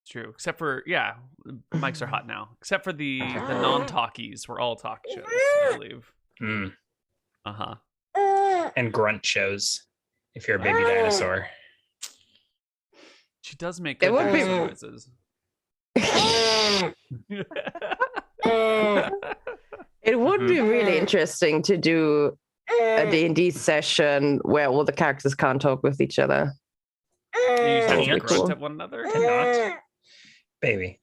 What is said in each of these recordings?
It's true. Except for mics are hot now. Except for the non-talkies. We're all talk shows, I believe. Uh-huh. And grunt shows, if you're a baby dinosaur. She does make good dinosaur noises. It would be really interesting to do a D&D session where all the characters can't talk with each other. You That'd be grunt cool. at one another? Cannot. Baby.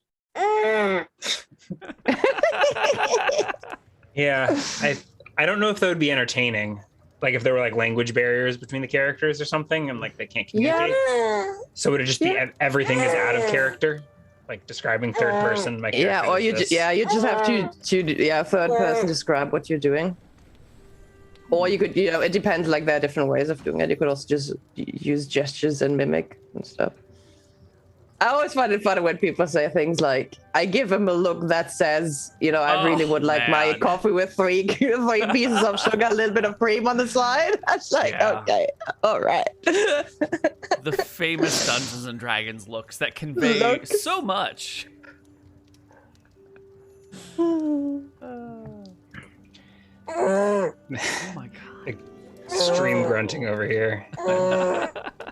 Yeah, I don't know if that would be entertaining. Like if there were like language barriers between the characters or something, and like they can't communicate. Yeah. So would it just be everything is out of character, like describing third person? My character Or does this. you just have to third person describe what you're doing. Or you could, it depends. Like there are different ways of doing it. You could also just use gestures and mimic and stuff. I always find it funny when people say things like, I give them a look that says, I really would like my coffee with three pieces of sugar, a little bit of cream on the side. I was like, okay, all right. The famous Dungeons and Dragons looks that convey so much. Oh my god. Extreme grunting over here.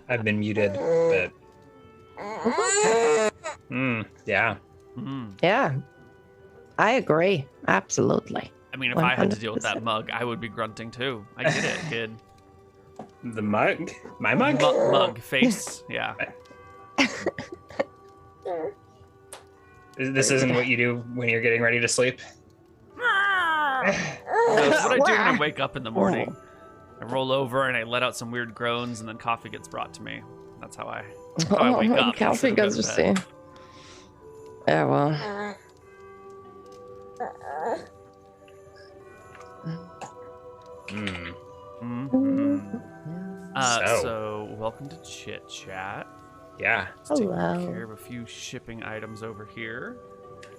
I've been muted, but... yeah. Yeah. I agree. Absolutely. I mean, if I had to deal with that mug, I would be grunting too. I get it, kid. The mug? My mug? Mug face, yeah. This isn't what you do when you're getting ready to sleep? That's what I do when I wake up in the morning. I roll over and I let out some weird groans, and then coffee gets brought to me. That's how I wake up. Coffee goes to sleep. Yeah, well. So welcome to Chit Chat. Yeah. Let's take care of a few shipping items over here.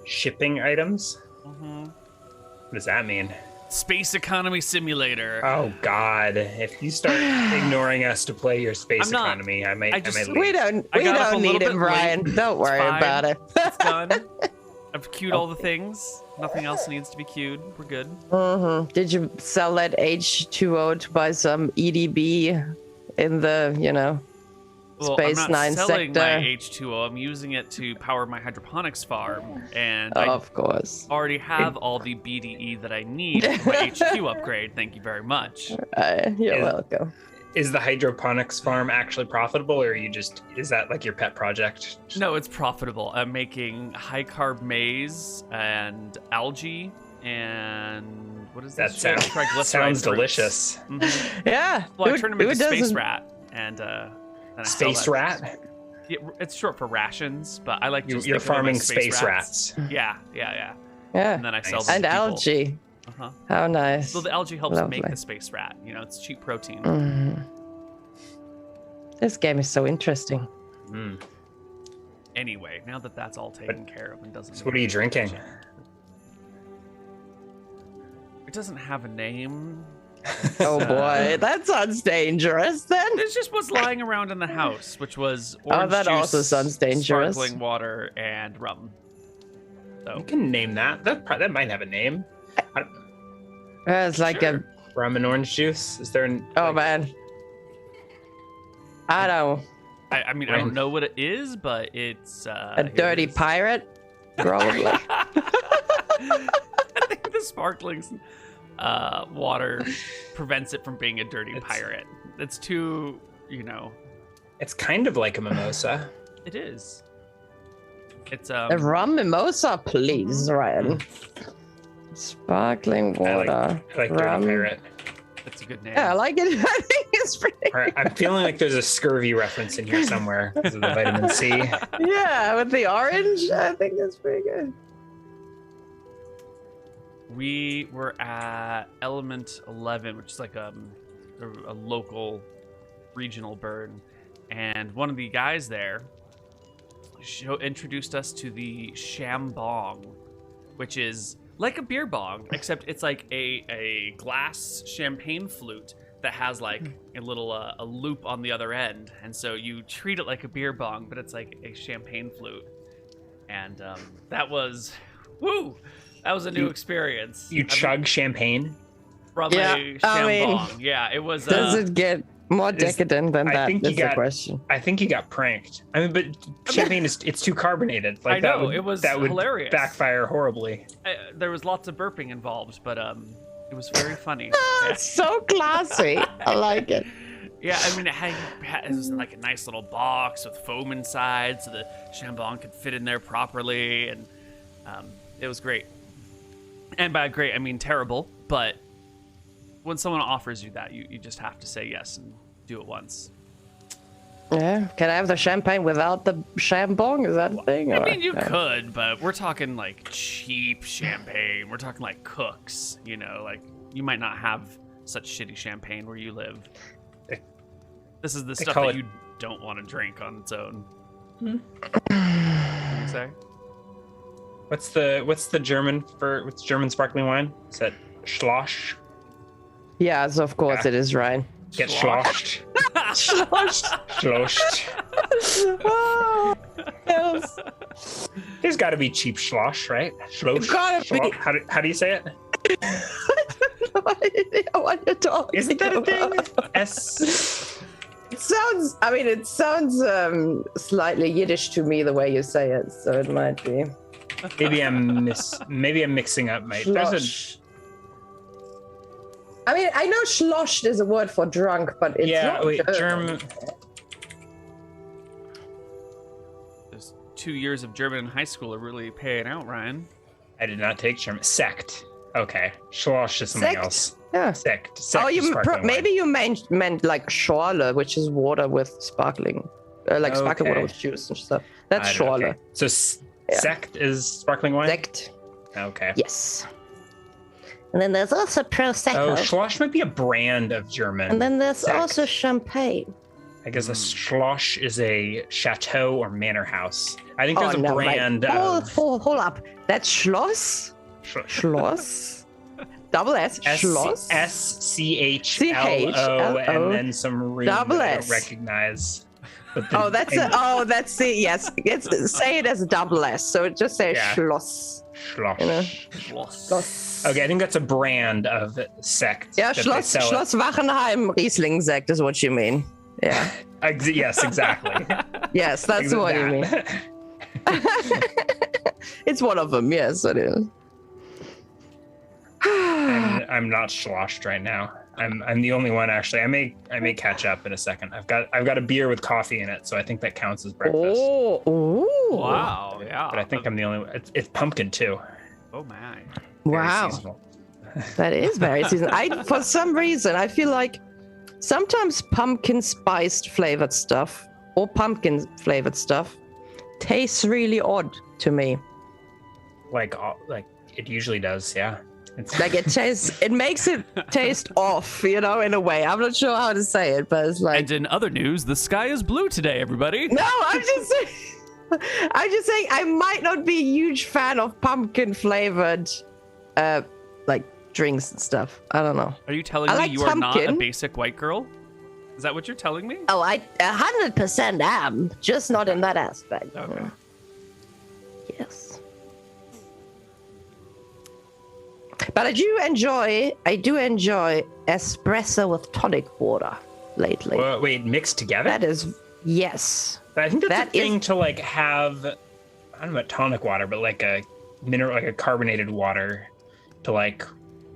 Shipping items? Mm-hmm. What does that mean? Space Economy Simulator. Oh God! If you start ignoring us to play your Space Economy, I might leave. We don't need it, Brian. Don't worry about it. It's done. I've queued all the things. Nothing else needs to be queued. We're good. Mm-hmm. Did you sell that H2O to buy some EDB in the, Space I'm not Nine selling sector? my H2O. I'm using it to power my hydroponics farm, and of course, already have all the BDE that I need for my HQ upgrade. Thank you very much. You're welcome. Is the hydroponics farm actually profitable, or is that like your pet project? No, it's profitable. I'm making high carb maize and algae and what is that? Sounds delicious. Mm-hmm. Yeah. Well, I turned him into space rat and space rat. Yeah, it's short for rations, but I like just you're farming space rats. Yeah. And then I sell them and to people. Algae. Uh-huh. How nice. So the algae helps make the space rat. It's cheap protein. Mm. This game is so interesting. Anyway, now that that's all taken care of and doesn't. So what are you drinking? It doesn't have a name. Oh boy, that sounds dangerous. Then it's just what's lying around in the house, which was orange that juice, also sounds dangerous. Sparkling water and rum. So you can name that. That might have a name. It's like a rum and orange juice. Is there? Man, I don't. I mean, I don't know what it is, but it's a dirty pirate, probably. I think the sparkling water prevents it from being a dirty pirate. It's too, It's kind of like a mimosa. It is. It's a rum mimosa, please, Ryan. Sparkling water. I like dirty pirate. That's a good name. Yeah, I like it. I think it's pretty. Right, I'm feeling like there's a scurvy reference in here somewhere because of the vitamin C. Yeah, with the orange, I think that's pretty good. We were at Element 11, which is like a local regional burn, and one of the guys there introduced us to the shambong, which is like a beer bong, except it's like a glass champagne flute that has like a little a loop on the other end, and so you treat it like a beer bong, but it's like a champagne flute, and that was that was a new experience. You chug champagne? From a shambong. Yeah, it was. Does it get more decadent than that? That's the question. I think he got pranked. I mean, but champagne it's too carbonated. Like, I know, it was hilarious. Backfire horribly. There was lots of burping involved, but it was very funny. It's so classy. I like it. Yeah, I mean, it was in like a nice little box with foam inside, so the shambong could fit in there properly, and it was great. And by great, I mean terrible, but when someone offers you that, you just have to say yes and do it once. Yeah. Can I have the champagne without the shambong? Is that a thing? I mean, you could, but we're talking like cheap champagne. We're talking like Cooks, you know, like you might not have such shitty champagne where you live. This is the stuff that you don't want to drink on its own. What do you say? What's the German for German sparkling wine? Is that Schloss? Yes, of course it is, Ryan. Get sloshed. Sloshed. Sloshed. Oh, yes. There's got to be cheap slosh, right? Slosh. Gotta be. How do you say it? I have no idea what you're talking Isn't that a about. thing? It sounds slightly Yiddish to me the way you say it, so it might be. Maybe I'm mixing up, mate. Schloss. I mean, I know schloshed is a word for drunk, but it's not German. Those 2 years of German in high school are really paying out, Ryan. I did not take German. Sect. Okay. Schloss is something else. Yeah. Sect. Oh, maybe wine. you meant like Schorle, which is water with sparkling, like sparkling water with juice and stuff. That's Schorle. Okay. So sect is sparkling wine? Sect. Okay. Yes. And then there's also Prosecco. Oh, Schloss might be a brand of German. And then there's also champagne. I guess a Schloss is a chateau or manor house. I think there's a brand of... Hold up. That's Schloss? Schloss? Double S. Schloss? S-C-H-L-O and then some room double that I S. don't recognize. That's it. Yes. Say it as a double S. So it just says Schloss. Schloss. You know? Schloss. Okay, I think that's a brand of sect. Yeah, Schloss Wachenheim Riesling sect is what you mean. Yeah. Yes, exactly. Yes, that's what you mean. It's one of them. Yes, it is. I'm not sloshed right now. I'm the only one actually. I may catch up in a second. I've got a beer with coffee in it, so I think that counts as breakfast. Oh, wow, yeah. But I think I'm the only one. It's pumpkin too. Oh my. Wow. Seasonal. That is very seasonal. For some reason, I feel like sometimes pumpkin spiced flavored stuff or pumpkin flavored stuff tastes really odd to me. Like it usually does, yeah. It's like it makes it taste off, you know, in a way. I'm not sure how to say it, but it's like. And in other news, the sky is blue today, everybody. No, I'm just saying I might not be a huge fan of pumpkin flavored like drinks and stuff. I don't know. Are you telling me you are not a basic white girl? Is that what you're telling me? Oh, I 100% am, just not in that aspect. Okay. Yes. But I do enjoy espresso with tonic water lately. Wait, mixed together? That is, yes. But I think that's a thing to like have, I don't know about tonic water, but like a mineral, like a carbonated water to like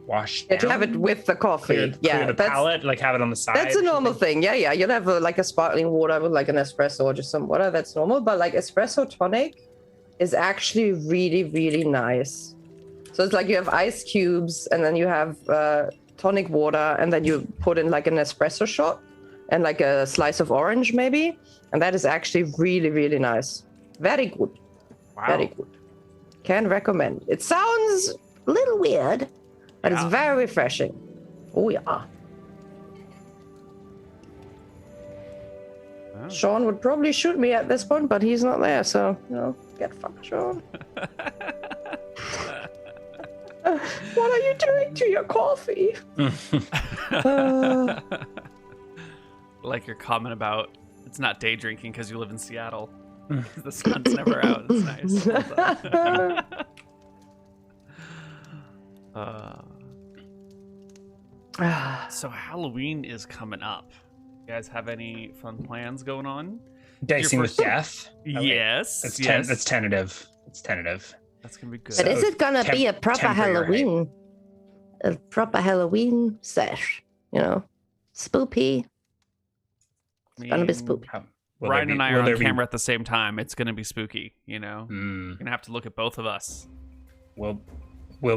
wash down. To have it with the coffee. Clear the palate, like have it on the side. That's a normal thing. Yeah. You'd have like a sparkling water with like an espresso or just some water. That's normal. But like espresso tonic is actually really, really nice. So it's like you have ice cubes and then you have tonic water and then you put in like an espresso shot and like a slice of orange maybe. And that is actually really, really nice. Very good. Wow. Very good. Can recommend. It sounds a little weird, but it's very refreshing. Oh, yeah. Oh. Sean would probably shoot me at this point, but he's not there, so, you know, get fucked, Sean. What are you doing to your coffee? Like your comment about it's not day drinking because you live in Seattle. The sun's never out. It's nice. So Halloween is coming up. You guys have any fun plans going on? Dicing with death? Yes. It's yes. It's tentative. It's tentative. That's gonna be good. But is it gonna be a proper Halloween? A proper Halloween sesh, you know? Spoopy. It's gonna be spooky. Ryan and I are on camera at the same time. It's gonna be spooky, you know? You're gonna have to look at both of us. Will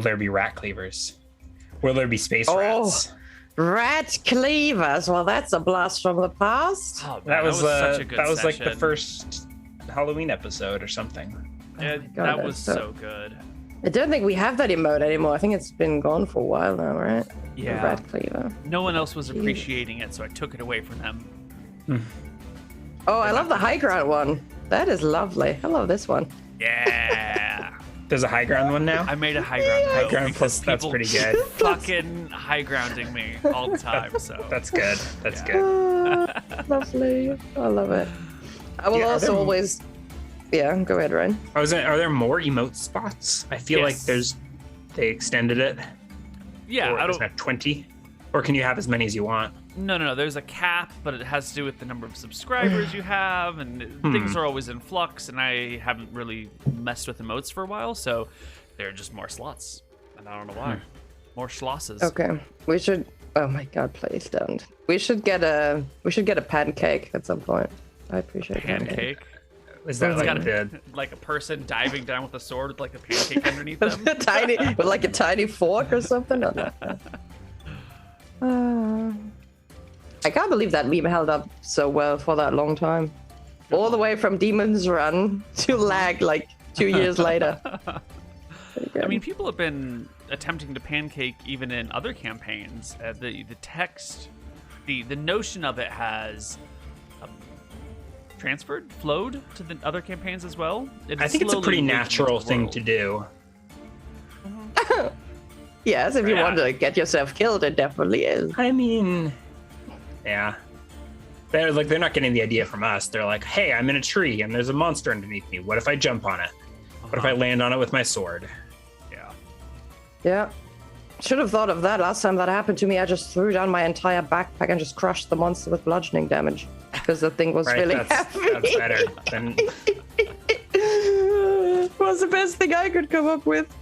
there be rat cleavers? Will there be space rats? Rat cleavers. Well, that's a blast from the past. Oh, man, that was such a good that was like the session. first Halloween episode or something. That was so good. I don't think we have that emote anymore. I think it's been gone for a while now, right? Yeah. The rat cleaver. No one else was appreciating it, so I took it away from them. Oh, I love the high ground one. That is lovely. I love this one. Yeah. There's a high ground one now? I made a high ground. High ground plus, that's pretty good. Fucking high grounding me all the time. So that's good. That's good. Lovely. I love it. I will also always. Yeah, go ahead, Ryan. Are there more emote spots? I feel like they extended it. Yeah, I don't have 20, or can you have as many as you want? No. There's a cap, but it has to do with the number of subscribers you have, and things are always in flux. And I haven't really messed with emotes for a while, so there are just more slots, and I don't know why. More schlosses. Okay, we should. Oh my God, please don't. We should get a pancake at some point. I appreciate pancake. Is that like a person diving down with a sword with like a pancake underneath them? with like a tiny fork or something? I can't believe that meme held up so well for that long time. All the way from Demon's Run to Lag like 2 years later. I mean, people have been attempting to pancake even in other campaigns. The text, the notion of it has flowed to the other campaigns as well. I think it's a pretty natural thing to do. Yes, if you want to get yourself killed, it definitely is. I mean, yeah. They're not getting the idea from us. They're like, hey, I'm in a tree and there's a monster underneath me. What if I jump on it? What if I land on it with my sword? Yeah. Should have thought of that last time that happened to me. I just threw down my entire backpack and just crushed the monster with bludgeoning damage because the thing was really heavy. That's better than... was the best thing I could come up with.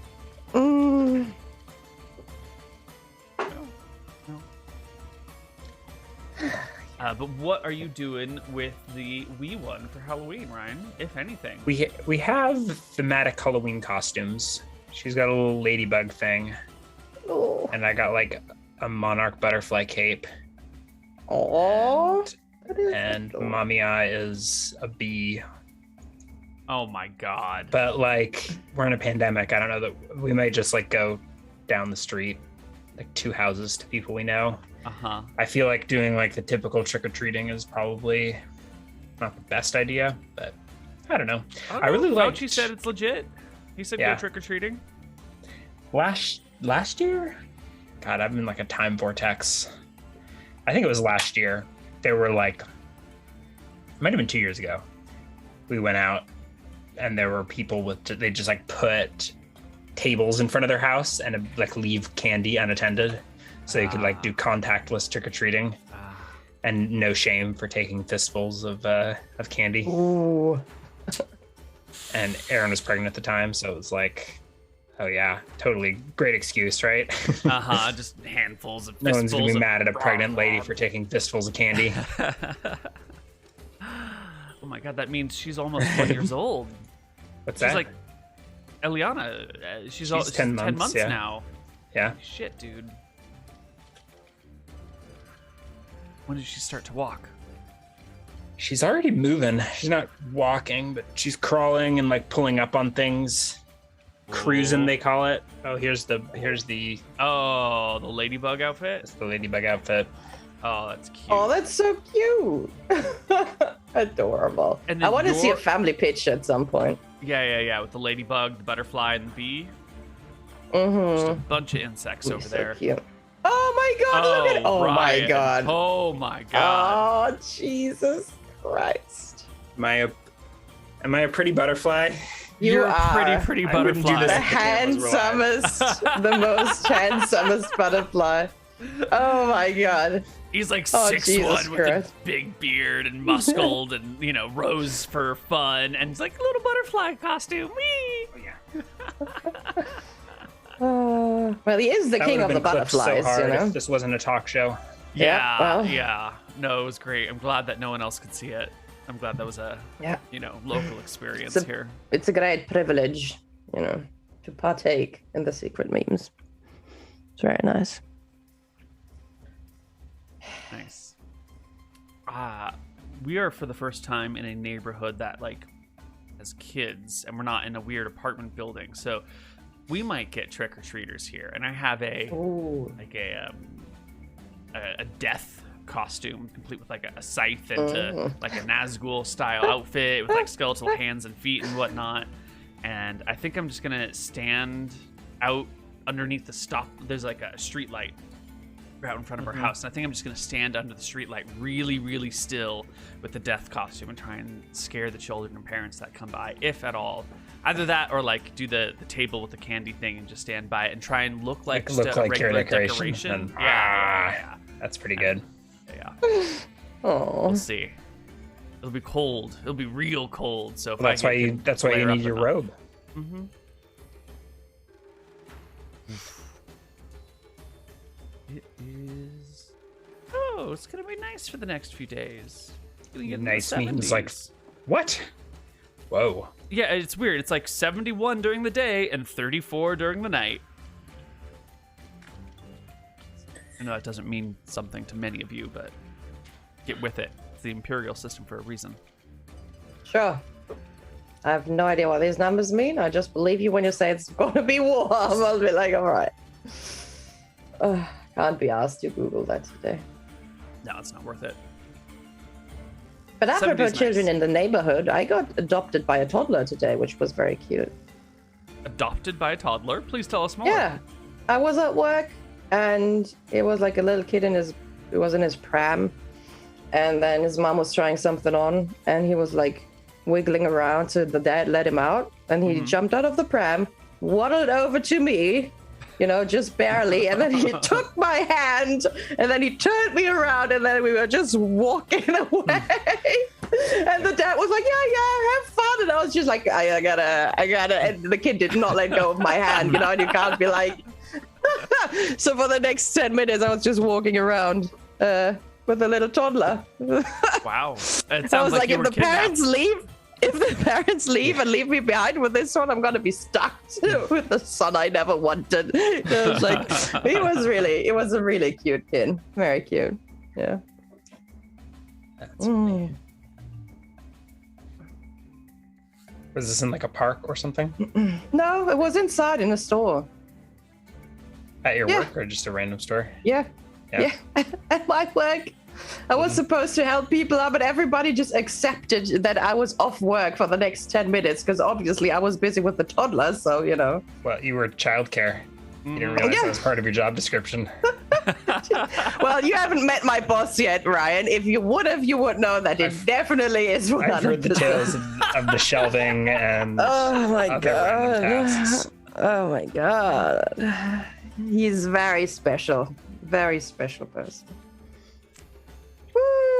But what are you doing with the Wii one for Halloween, Ryan? If anything, we have thematic Halloween costumes. She's got a little ladybug thing, and I got like a monarch butterfly cape. And Mamiya is a bee. Oh my God! But like we're in a pandemic. I don't know that we might just like go down the street, like 2 houses to people we know. I feel like doing like the typical trick-or-treating is probably not the best idea, but I don't know. I really like. Fauci said it's legit. He said go trick-or-treating. Last year? God, I'm in like a time vortex. I think it was last year. There were like, it might have been 2 years ago. We went out and there were people they just like put tables in front of their house and like leave candy unattended. So you could like do contactless trick-or-treating and no shame for taking fistfuls of candy. Ooh. And Erin was pregnant at the time, so it was like, oh yeah, totally great excuse, right? Just handfuls of fistfuls. No one's gonna be mad at a pregnant lady for taking fistfuls of candy. Oh my God, that means she's almost 1 years old. What's she's that? Like Eliana. She's 10 months now. Yeah. Shit, dude. When did she start to walk? She's already moving. She's not walking, but she's crawling and like pulling up on things. Cruising, they call it. Oh, here's the the ladybug outfit. It's the ladybug outfit. Oh, that's cute. Oh, that's so cute. Adorable. And I want to see a family picture at some point. Yeah. With the ladybug, the butterfly, and the bee. Mm-hmm. Just a bunch of insects over there. Cute. Oh my God! Look at! Oh Ryan. My God! Oh my God! Oh Jesus Christ! Am I a pretty butterfly? You're a are pretty I wouldn't do butterfly. this. the The cameras were live. handsomest, the most handsomest butterfly. Oh my god. He's like Oh, 6'1" Jesus with a Christ. big beard and muscled and, you know, rose for fun. And it's like a little butterfly costume. Whee! Oh, yeah. Well, he is the That king of would've the been clipped butterflies, so hard you know. if this wasn't a talk show. Yeah, well. Yeah. No, it was great. I'm glad that no one else could see it. I'm glad that was a, Yeah. you know, local experience It's a- here. It's a great privilege, you know, to partake in the secret memes. It's very nice. Nice. We are for the first time in a neighborhood that, like, as kids, and we're not in a weird apartment building, so we might get trick-or-treaters here. And I have a Ooh. like a death costume, complete with like a scythe and like a Nazgul style outfit with like skeletal hands and feet and whatnot. And I think I'm just gonna stand out underneath the stop. There's like a street light right out in front of our house, and I think I'm just gonna stand under the street light really, really still with the death costume and try and scare the children and parents that come by, if at all. Either that or like do the table with the candy thing and just stand by it and try and look like just a your regular decoration. decoration. And, Yeah. That's pretty good. Oh. We'll see. It'll be cold. It'll be real cold. So if Well, that's I why you. That's why you need your robe. Mm-hmm. It is. Oh, it's gonna be nice for the next few days. Gonna get in the Nice means like 70s. what? Whoa. Yeah, it's weird. It's like 71 during the day and 34 during the night. I know that doesn't mean something to many of you, but get with it. It's the imperial system for a reason. Sure. I have no idea what these numbers mean. I just believe you when you say it's going to be warm. I'll be like, all right. Can't be asked to Google that today. No, it's not worth it. But apropos 70's children nice. in the neighborhood, I got adopted by a toddler today, which was very cute. Adopted by a toddler? Please tell us more. Yeah. I was at work and it was like a little kid in his pram. And then his mom was trying something on and he was like wiggling around, so the dad let him out and he jumped out of the pram, waddled over to me, you know, just barely, and then he took my hand and then he turned me around and then we were just walking away. And the dad was like, yeah, have fun. And I was just like, I gotta, and the kid did not let go of my hand, you know, and you can't be like. So for the next 10 minutes, I was just walking around with a little toddler. Wow. It I sounds was like, you if were the kidnapped. parents leave and leave me behind with this one, I'm gonna be stuck with the son I never wanted. It was like, it was a really cute kid, very cute. Yeah. That's funny. Was this in like a park or something? No, it was inside in a store. At your Yeah. work or just a random store? Yeah. Yeah. At my work. I was supposed to help people out, but everybody just accepted that I was off work for the next 10 minutes because obviously I was busy with the toddler, so, you know. Well, you were childcare. You didn't realize Yeah. that was part of your job description. Well, you haven't met my boss yet, Ryan. If you would have, you would know that it definitely is 100%. I've heard the tales of the shelving and Oh my other random tasks. god. Oh my god. He's very special. Very special person.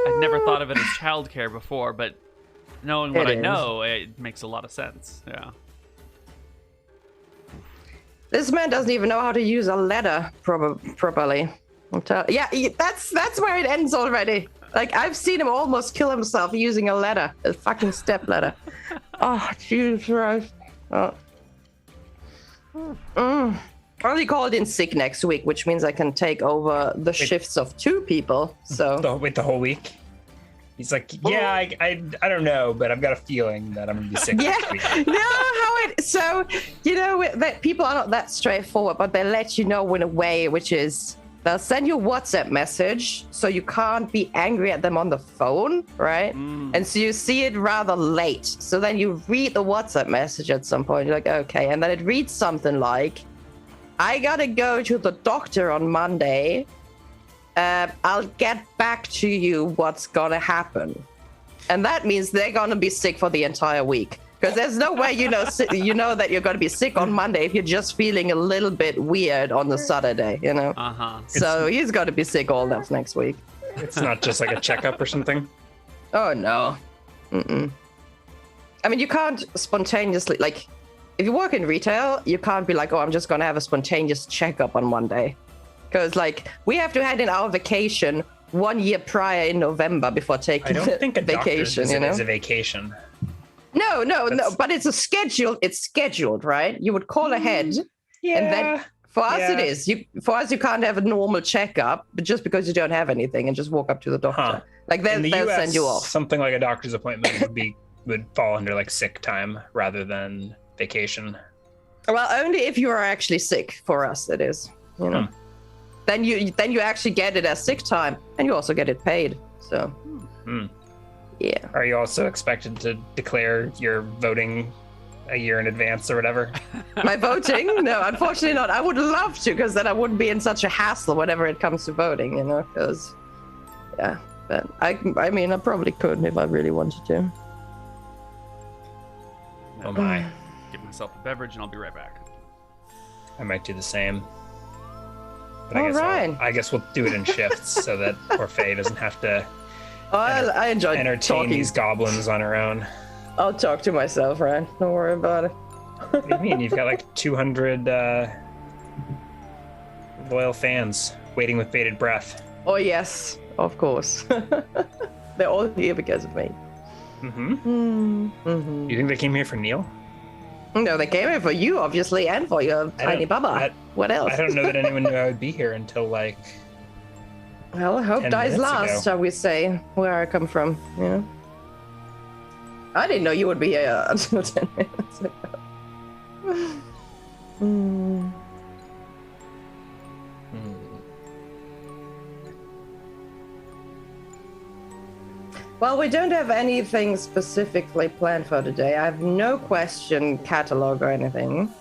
I'd never thought of it as childcare before, but knowing what It I is. know, it makes a lot of sense. Yeah. This man doesn't even know how to use a ladder properly. Yeah, that's where it ends already. Like, I've seen him almost kill himself using a ladder, a fucking step ladder. Oh, Jesus Christ. Oh. I only called in sick next week, which means I can take over the shifts of 2 people. So Wait, the whole week? He's like, yeah, I don't know, but I've got a feeling that I'm gonna be sick yeah, next week. so you know that people are not that straightforward, but they let you know in a way which is they'll send you a WhatsApp message so you can't be angry at them on the phone, right? And so you see it rather late. So then you read the WhatsApp message at some point. You're like, okay, and then it reads something like, I gotta go to the doctor on Monday. I'll get back to you what's gonna happen. and that means they're gonna be sick for the entire week. Because there's no way you know that you're gonna be sick on Monday if you're just feeling a little bit weird on the Saturday, you know. So he's gonna be sick all of next week. It's not just like a checkup or something. Oh no. Mm-mm. I mean, you can't spontaneously, like, if you work in retail, you can't be like, oh, I'm just going to have a spontaneous checkup on Monday. Because, like, we have to hand in our vacation 1 year prior in November before taking I don't think a vacation, doctor's you know? is a vacation. No, but it's scheduled, right? You would call ahead. Yeah. And then for us, it is. For us, you can't have a normal checkup, but just because you don't have anything and just walk up to the doctor. Huh. Like, they'll US, send you off. Something like a doctor's appointment would fall under like sick time rather than vacation. Well, only if you are actually sick. For us, it is. You know, then you actually get it as sick time, and you also get it paid. So, yeah. Are you also expected to declare your voting a year in advance or whatever? My voting? No, unfortunately not. I would love to, because then I wouldn't be in such a hassle whenever it comes to voting. You know, because yeah. But I mean, I probably could if I really wanted to. Oh my. Get myself a beverage and I'll be right back. I might do the same. But All right. I guess we'll do it in shifts so that poor Faye doesn't have to I enjoy entertain talking. these goblins on her own. I'll talk to myself, Ryan. Don't worry about it. What do you mean? You've got like 200 loyal fans waiting with bated breath. Oh, yes, of course. They're all here because of me. You think they came here for Neal? No, they came here for you, obviously, and for your tiny baba. What else? I don't know that anyone knew I would be here until like... Well, hope 10 dies minutes last, ago. shall we say, where I come from, you know? I didn't know you would be here until 10 minutes ago. Well, we don't have anything specifically planned for today. I have no question catalog or anything.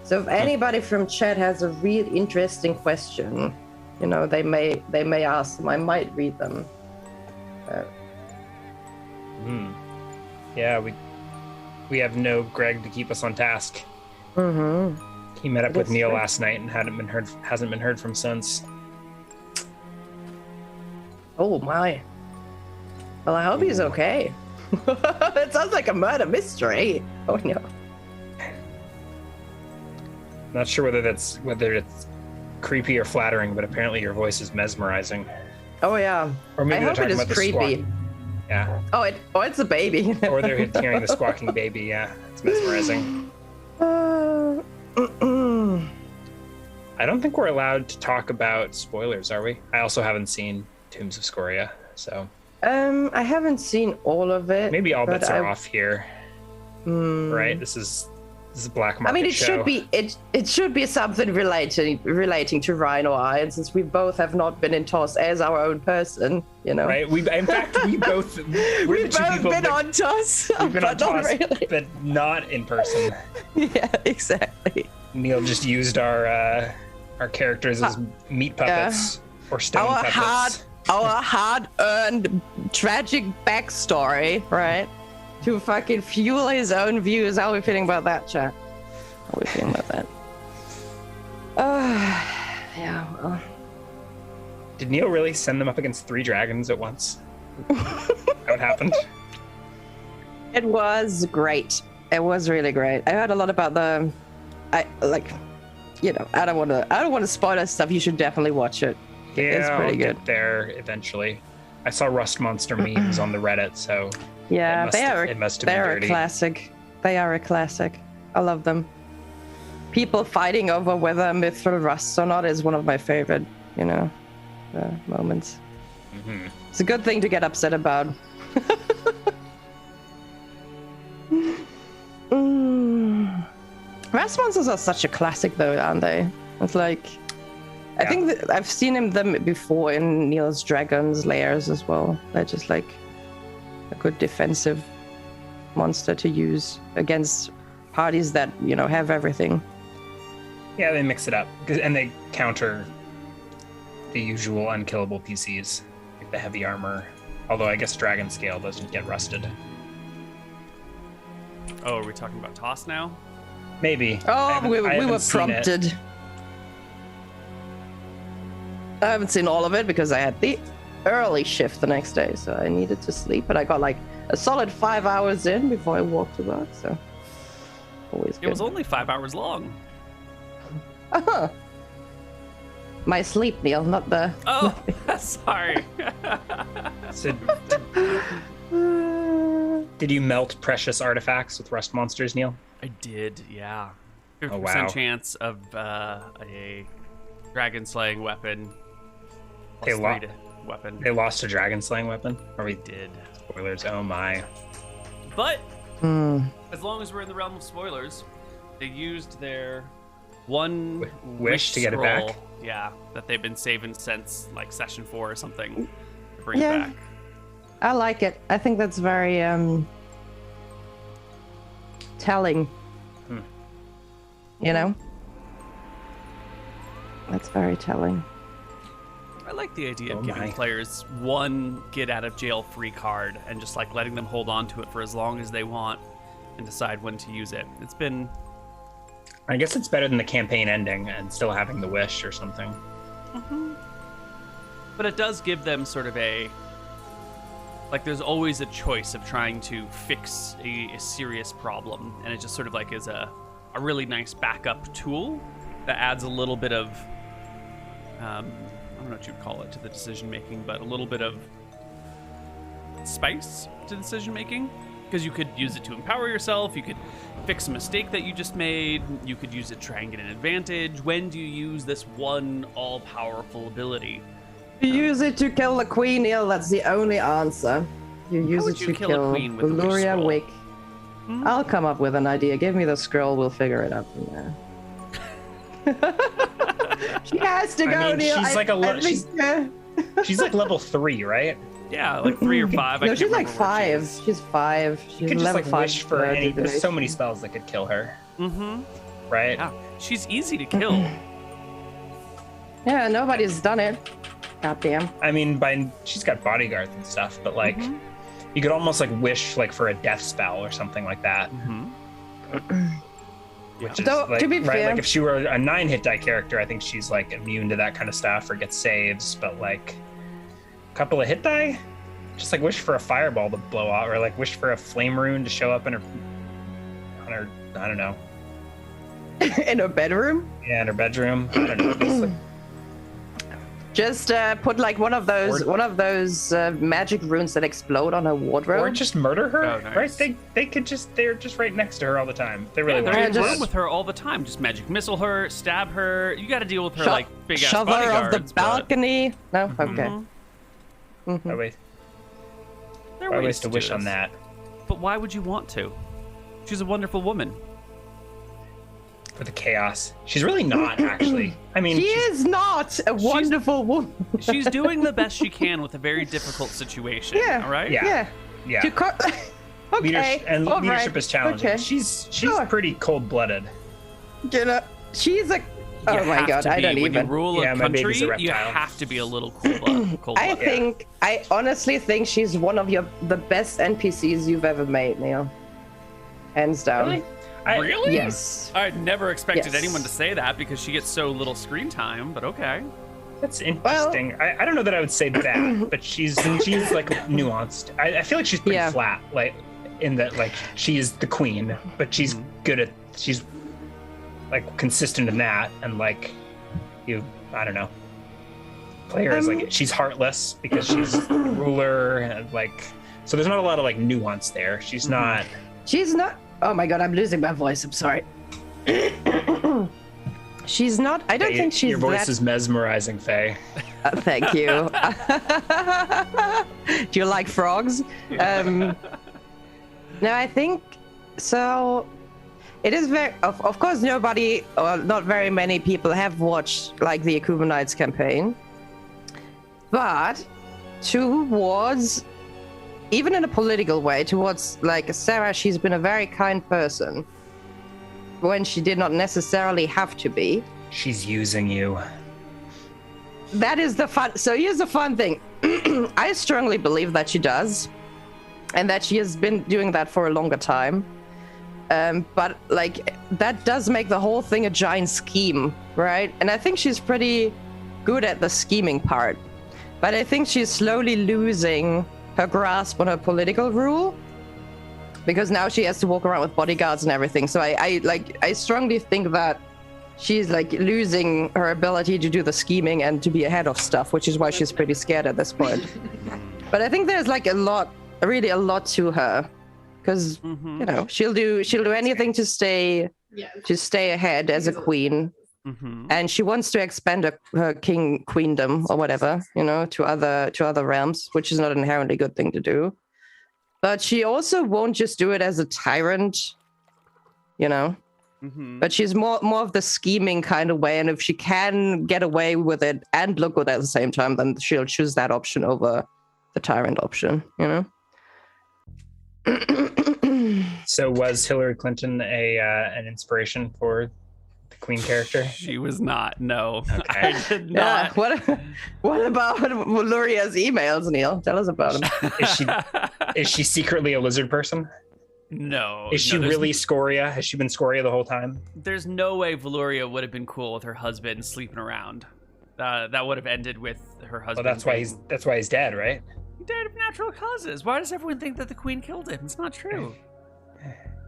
So if anybody from chat has a real interesting question, you know, they may ask them. I might read them. Yeah, we have no Greg to keep us on task. He met up with Neal last night and hasn't been heard from since. Oh my. Well, I hope he's okay. It sounds like a murder mystery. Oh no. Not sure whether it's creepy or flattering, but apparently your voice is mesmerizing. Oh yeah. Or maybe I they're hope it talking is about the creepy. Yeah. Oh, it's a baby. Or they're hearing the squawking baby. Yeah, it's mesmerizing. I don't think we're allowed to talk about spoilers, are we? I also haven't seen Tombs of Scoria, so. I haven't seen all of it. Maybe all bets are off here. Right? This is a black market. I mean, it show. should be it should be something relating to Ryan or I, and since we both have not been in TOS as our own person, you know. Right? In fact, we've both been on TOS, we've been on but not TOS, really. but not in person. Yeah, exactly. Neal just used our characters as meat puppets or stone puppets. Our hard-earned tragic backstory, right? To fucking fuel his own views. How are we feeling about that, chat? How are we feeling about that? Yeah, well. Did Neal really send them up against 3 dragons at once? What happened? It was great. It was really great. I heard a lot about I don't want to spoil stuff. You should definitely watch it. Yeah, it's pretty good. Get there eventually. I saw Rust Monster memes on the Reddit, so yeah, it must have been dirty. A classic. They are a classic. I love them. People fighting over whether Mithril rusts or not is one of my favorite, moments. It's a good thing to get upset about. Rust monsters are such a classic, though, aren't they? It's like. I think that I've seen them before in Neal's Dragon's Lairs as well. They're just like a good defensive monster to use against parties that, have everything. Yeah, they mix it up. And they counter the usual unkillable PCs, like the heavy armor, Although I guess dragon scale doesn't get rusted. Oh, are we talking about toss now? Maybe. Oh, we were seen it. prompted. I haven't seen all of it because I had the early shift the next day, so I needed to sleep. But I got like a solid 5 hours in before I walked to work, so always good. It was only 5 hours long. Uh-huh. My sleep, Neal, not the... Oh, sorry. So, did you melt precious artifacts with rust monsters, Neal? I did, yeah. 50% Oh, wow. chance of a dragon slaying weapon. They Plus 3 to weapon. They lost a dragon slaying weapon? Or we did. spoilers? Oh my. But as long as we're in the realm of spoilers, they used their one Wish to get it scroll, back? Yeah, that they've been saving since like session 4 or something to bring Yeah. it back. I like it. I think that's very telling. You know? That's very telling. I like the idea of Oh giving my. players one get out of jail free card and just like letting them hold on to it for as long as they want and decide when to use it. It's been I guess it's better than the campaign ending and still having the wish or something. But it does give them sort of a... Like, there's always a choice of trying to fix a serious problem, and it just sort of, like, is a really nice backup tool that adds a little bit of... I don't know what you'd call it to the decision-making, but a little bit of spice to decision-making. Because you could use it to empower yourself, you could fix a mistake that you just made, you could use it to try and get an advantage. When do you use this one all-powerful ability? You use it to kill the queen, Neal. That's the only answer. You use would it you to kill a queen with a wish Valuria scroll? Wick. I'll come up with an idea. Give me the scroll. We'll figure it out from there. She has to go, I mean, Neal. she's like a I think, She's like level 3, right? Yeah, like 3 or 5. no, I can't she's like remember where she 5. is. She's 5. She's You could just level like 5 wish for any. There's so divination. many spells that could kill her, Mm-hmm. right? Yeah, she's easy to kill. Yeah, nobody's done it. Goddamn. I mean, she's got bodyguards and stuff, but like, you could almost like wish like for a death spell or something like that. Which is Though, like, to be right? fair- Like if she were a 9 hit die character, I think she's like immune to that kind of stuff or gets saves. But like, a couple of hit die, just like wish for a fireball to blow out, or like wish for a flame rune to show up on her, I don't know, In her bedroom? yeah, in her bedroom. I don't know. Just, like, Just put like one of those magic runes that explode on her wardrobe. or just murder her, Oh, nice. right? They're just right next to her all the time. They really They're want in to the just- room with her all the time. Just magic missile her, stab her. You got to deal with her Sho- like big ass shove her bodyguards. off the balcony. No, okay. Oh, wait. There are I ways waste to a do wish on this. that. But why would you want to? She's a wonderful woman. For the chaos. She's really not, actually. I mean, She she's- is not a wonderful woman. She's doing the best she can with a very difficult situation. Yeah. All right. Yeah. Yeah. yeah. Okay. Leadership, and all leadership right, is challenging. Okay. She's Sure. pretty cold-blooded. You know, she's a. You Oh my have god, to I be. don't When even. you rule Yeah, a my country, baby's a you reptile. have to be a little cold. I honestly think she's one of the best NPCs you've ever made, Neal. Hands down. Really? Really? Yes. I never expected Yes. anyone to say that because she gets so little screen time. But okay. That's interesting. I don't know that I would say that, but she's like nuanced. I feel like she's pretty Yeah. flat, like in that like she is the queen, but she's good at she's like consistent in that, and like I don't know. Play her as like she's heartless because she's ruler, and like so there's not a lot of like nuance there. She's not. She's not. Oh my god, I'm losing my voice. I'm sorry. She's not. I don't think she's Your voice that. is mesmerizing, Faye. Thank you. Do you like frogs? No, I think so. It is very. Of course, nobody or not very many people have watched like the Akuba Knights campaign, but towards, even in a political way, towards like Sarah, she's been a very kind person when she did not necessarily have to be. She's using you. that is the fun. So here's the fun thing. I strongly believe that she does, and that she has been doing that for a longer time. But like that does make the whole thing a giant scheme, right? And I think she's pretty good at the scheming part. But I think she's slowly losing her grasp on her political rule, because now she has to walk around with bodyguards and everything. So I strongly think that she's like losing her ability to do the scheming and to be ahead of stuff, which is why she's pretty scared at this point. But I think there's like really a lot to her, because you know she'll do anything to stay ahead as a queen. And she wants to expand her queendom or whatever, you know, to other realms, which is not an inherently good thing to do. But she also won't just do it as a tyrant, you know. But she's more of the scheming kind of way, and if she can get away with it and look good at the same time, then she'll choose that option over the tyrant option, you know. So was Hillary Clinton an inspiration for the Queen character? She was not. No, Okay. I did not. Yeah, what about Valuria's emails, Neal? Tell us about them. Is she secretly a lizard person? No. Is she really Scoria? Has she been Scoria the whole time? There's no way Valuria would have been cool with her husband sleeping around. That would have ended with her husband. Well, that's why he's dead, right? He died of natural causes. Why does everyone think that the queen killed him? It's not true.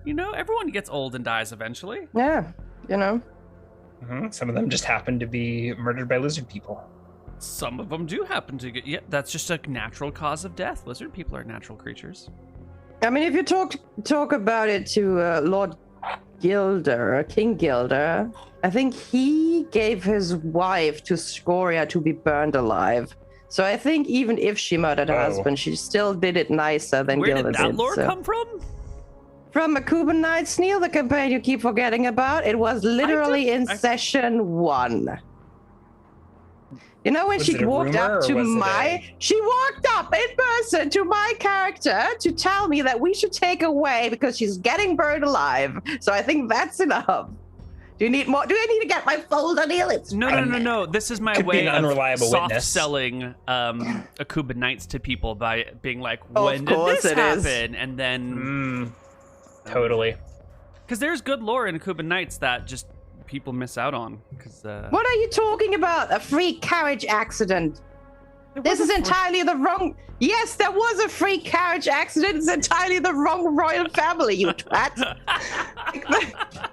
You know, everyone gets old and dies eventually. Yeah, you know. Some of them just happen to be murdered by lizard people. Some of them do happen to get. Yeah, that's just a natural cause of death. Lizard people are natural creatures. I mean, if you talk about it to Lord Gilder, King Gilder, I think he gave his wife to Scoria to be burned alive. So I think even if she murdered her husband, she still did it nicer than Gilder did. Where did that lore come from? From Akuban Knights, Neal, the campaign you keep forgetting about. It was literally in session 1. You know when she walked up to she walked up in person to my character to tell me that we should take away because she's getting burned alive. So I think that's enough. Do you need more? Do I need to get my folder, Neal? No. This is my way of witness. selling Akuban Knights to people by being like, when did this happen? And then... Totally. Because there's good lore in Akuban Knights that just people miss out on. What are you talking about? A freak carriage accident. This is entirely the wrong... Yes, there was a freak carriage accident. It's entirely the wrong royal family, you twat.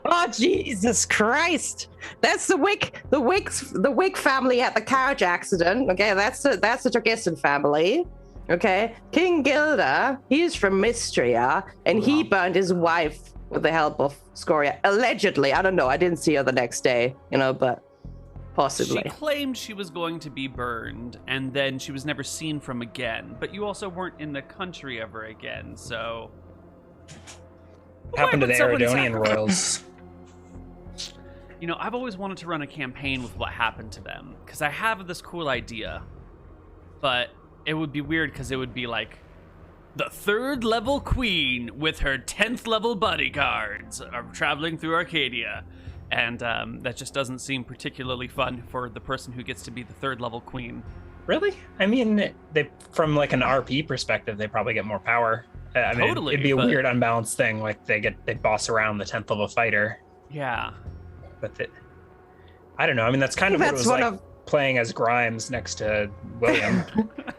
Oh, Jesus Christ. That's the Wick family had the carriage accident. Okay, that's the Torgesson family. Okay, King Gilder, he's from Mystria, and he burned his wife with the help of Scoria. Allegedly, I don't know. I didn't see her the next day, you know, but possibly. She claimed she was going to be burned, and then she was never seen from again. But you also weren't in the country ever again, so... Happened to the Eridonian royals. You know, I've always wanted to run a campaign with what happened to them, because I have this cool idea, but... It would be weird because it would be like the 3rd level queen with her 10th level bodyguards are traveling through Arcadia. And that just doesn't seem particularly fun for the person who gets to be the 3rd level queen. Really? I mean, from like an RP perspective, they probably get more power. I mean, totally, it'd be a weird unbalanced thing. Like they boss around the 10th level fighter. Yeah. But I don't know. I mean, that's kind of what it was like. Playing as Grimes next to William.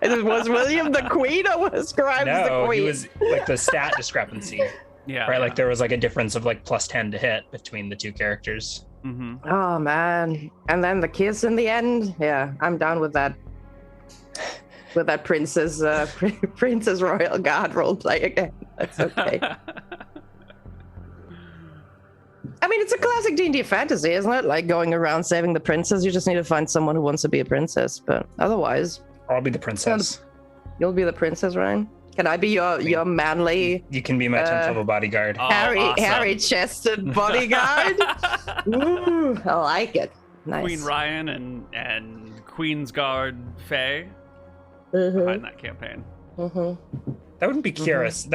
Was William the queen or was Grimes the queen? No, he was like the stat discrepancy. Yeah. Right, like there was like a difference of like +10 to hit between the two characters. Oh man. And then the kiss in the end. Yeah, I'm down with that. With that Princess Royal Guard roleplay again. That's okay. I mean, it's a classic D&D fantasy, isn't it? Like going around saving the princess. You just need to find someone who wants to be a princess. But otherwise... I'll be the princess. You'll be the princess, Ryan? Can I be your manly... You can be my 10th level bodyguard. Hairy-chested bodyguard? Ooh, I like it. Nice. Queen Ryan and Queen's Guard Faye behind that campaign. That wouldn't be Kyrus.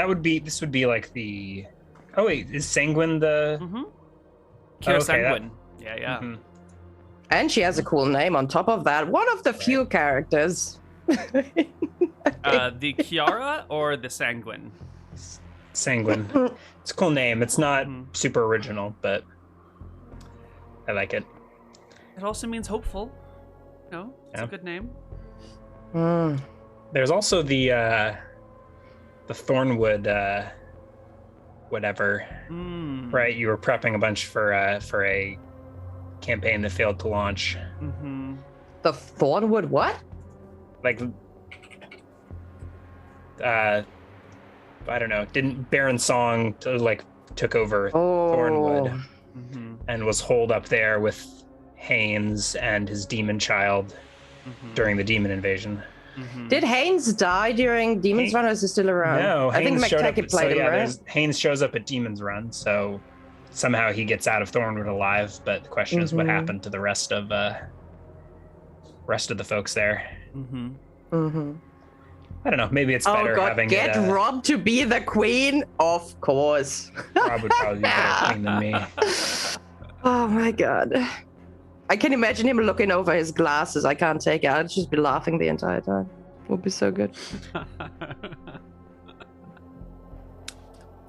This would be like the... Oh wait, is Sanguine the... Kira Sanguine. Yeah. And she has a cool name on top of that. One of the few characters. The Kiara or the Sanguine? Sanguine. It's a cool name. It's not super original, but I like it. It also means hopeful. No, it's a good name. There's also the Thornwood whatever. Right? You were prepping a bunch for a campaign that failed to launch. The Thornwood what? Like I don't know, didn't Baron Song took over Thornwood and was holed up there with Haynes and his demon child during the demon invasion. Did Haynes die during Demon's Run, or is he still around? No, I think McTaggart played him, right? Haynes shows up at Demon's Run, so somehow he gets out of Thornwood alive, but the question is what happened to the rest of the folks there. I don't know. Maybe it's better having get Rob to be the queen, of course. Rob would probably be a better queen than me. Oh my god. I can imagine him looking over his glasses. I can't take it. I'd just be laughing the entire time. It would be so good.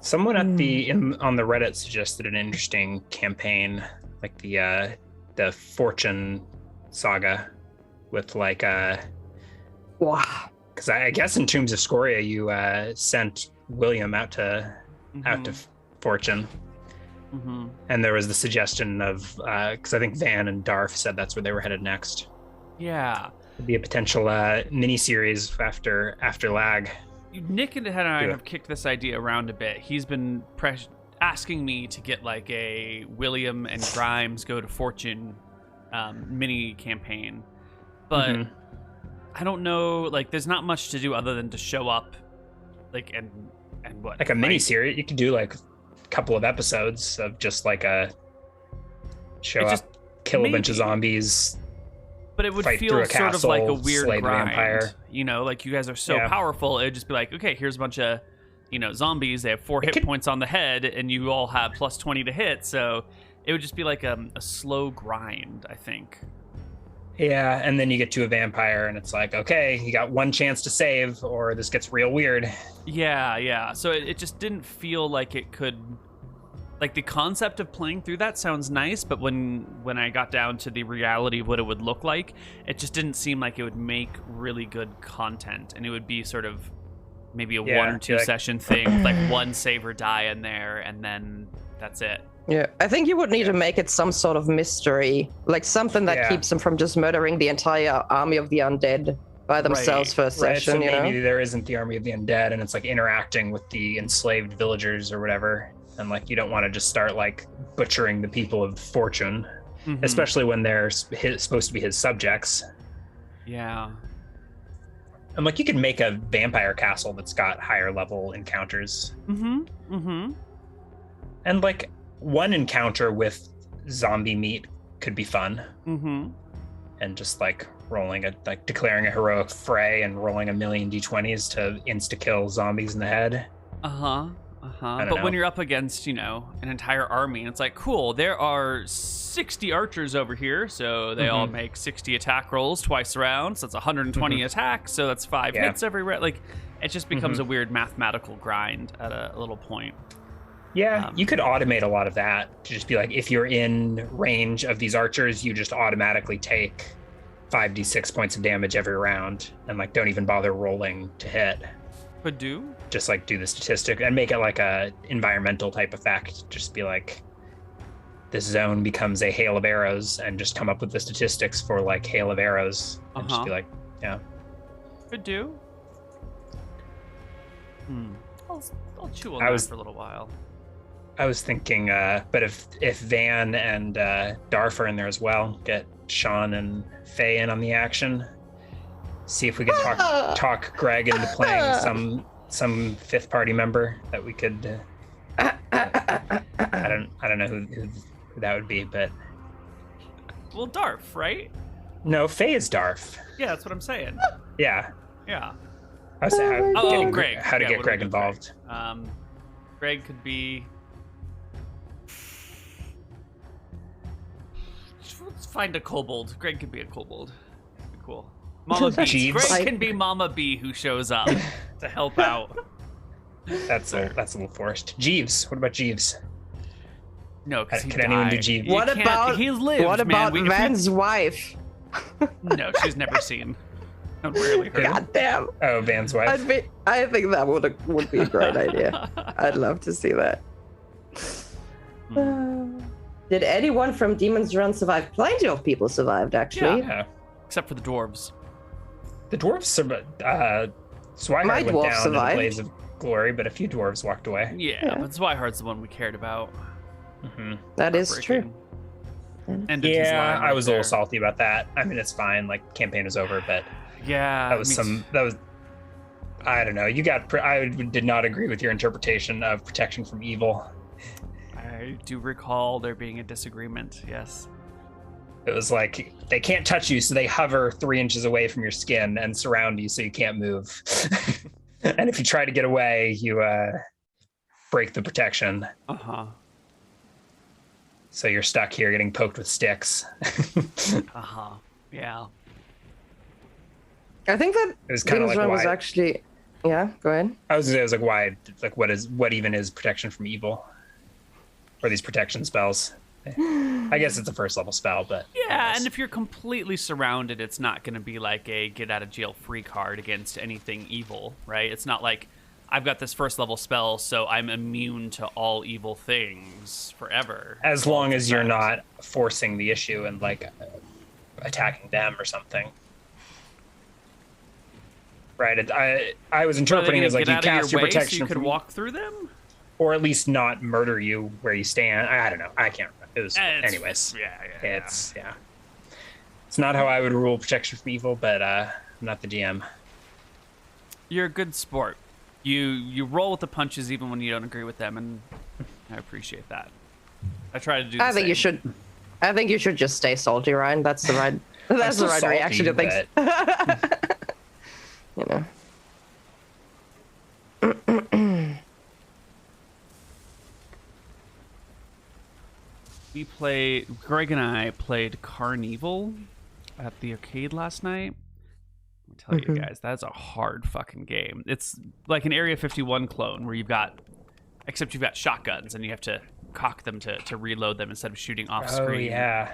Someone on the Reddit suggested an interesting campaign, like the Fortune saga, with wow. Because I guess in Tombs of Scoria you sent William out to Fortune. And there was the suggestion of because I think Van and Darf said that's where they were headed next. Yeah, it'd be a potential mini series after Lag. Nick and I have kicked this idea around a bit. He's been asking me to get like a William and Grimes go to Fortune mini campaign, but I don't know. Like, there's not much to do other than to show up, like and what like a mini series. You could do like couple of episodes of just like a kill a bunch of zombies, but it would feel sort of like a weird grind, vampire. You know, like you guys are so powerful, it'd just be like, okay, here's a bunch of zombies, they have 4 hit points on the head and you all have plus 20 to hit, so it would just be like a slow grind, I think. Yeah, and then you get to a vampire and it's like, okay, you got one chance to save or this gets real weird. Yeah. So it just didn't feel like it could... Like, the concept of playing through that sounds nice, but when I got down to the reality of what it would look like, it just didn't seem like it would make really good content. And it would be sort of maybe a 1 or 2 session thing with like one save or die in there, and then that's it. Yeah, I think you would need to make it some sort of mystery, like something that keeps them from just murdering the entire army of the undead by themselves for a session. So maybe there isn't the army of the undead, and it's like interacting with the enslaved villagers or whatever. And like you don't want to just start like butchering the people of Fortune, especially when they're supposed to be his subjects. Yeah. And like you could make a vampire castle that's got higher level encounters. And like one encounter with zombie meat could be fun. And just like declaring a heroic fray and rolling 1,000,000 d20s to insta-kill zombies in the head. But when you're up against, an entire army, and it's like, cool, there are 60 archers over here, so they all make 60 attack rolls twice around, so that's 120 attacks, so that's 5 hits every round. Like, it just becomes a weird mathematical grind at a little point. Yeah, you could automate a lot of that to just be like, if you're in range of these archers, you just automatically take 5d6 points of damage every round, and like don't even bother rolling to hit. Could do. Just like do the statistic and make it like a environmental type effect. Just be like, this zone becomes a hail of arrows, and just come up with the statistics for like hail of arrows, and just be like, yeah. Could do. I'll chew on that for a little while. I was thinking, but if Van and Darf are in there as well, get Sean and Faye in on the action. See if we could talk Greg into playing some fifth party member that we could. I don't know who that would be, but. Well, Darf, right? No, Faye is Darf. Yeah, that's what I'm saying. Yeah. Yeah. I was saying Greg. How to get Greg involved. Greg could be. let's find a kobold. Greg could be a kobold. That'd be cool. Mama B. Jeeves. Greg can be Mama B who shows up to help out. That's a little forced. Jeeves. What about Jeeves? No, because he Can anyone do died. Jeeves? What can't- about he lived, what about man. Van's wife? No, she's never seen. I've rarely heard. God damn. Oh, Van's wife. I think that would be a great idea. I'd love to see that. Did anyone from Demon's Run survive? Plenty of people survived, actually. Yeah. Except for the dwarves. The dwarves survived. Swihart My went dwarf down in a survived. blaze of glory, but a few dwarves walked away. Yeah, but Zwihart's the one we cared about. That is true. Ended his Yeah, line I right was a little there. salty about that. I mean, it's fine. Like, campaign is over, but Yeah, that was I don't know. I did not agree with your interpretation of protection from evil. I do recall there being a disagreement. Yes. It was like, they can't touch you, so they hover 3 inches away from your skin and surround you so you can't move. And if you try to get away, you break the protection. Uh-huh. So you're stuck here getting poked with sticks. Uh-huh. Yeah. I think that It was kind of Demon's like Run was why. actually. Yeah, go ahead. I was gonna say, it was like, why? Like, what even is protection from evil? Or these protection spells? I guess it's a first level spell, but Yeah, and if you're completely surrounded, it's not going to be like a get out of jail free card against anything evil, right? It's not like I've got this first level spell, so I'm immune to all evil things forever. as long as you're Sometimes. not forcing the issue and like attacking them or something. Right. I was Are they interpreting gonna it as like get you out of cast your your way so protection you could from, walk through them? or at least not murder you where you stand. I don't know. I can't remember. It was anyways. Yeah. It's It's not how I would rule protection from evil, but I'm not the GM. You're a good sport. You roll with the punches even when you don't agree with them, and I appreciate that. I try to do. I think you should. I think you should just stay salty, Ryan. That's the right. That's the still right salty, reaction to things. You know. Greg and I played Carnival at the arcade last night. I'll tell you guys, that's a hard fucking game. It's like an Area 51 clone where you've got shotguns and you have to cock them to reload them instead of shooting off Oh screen. yeah.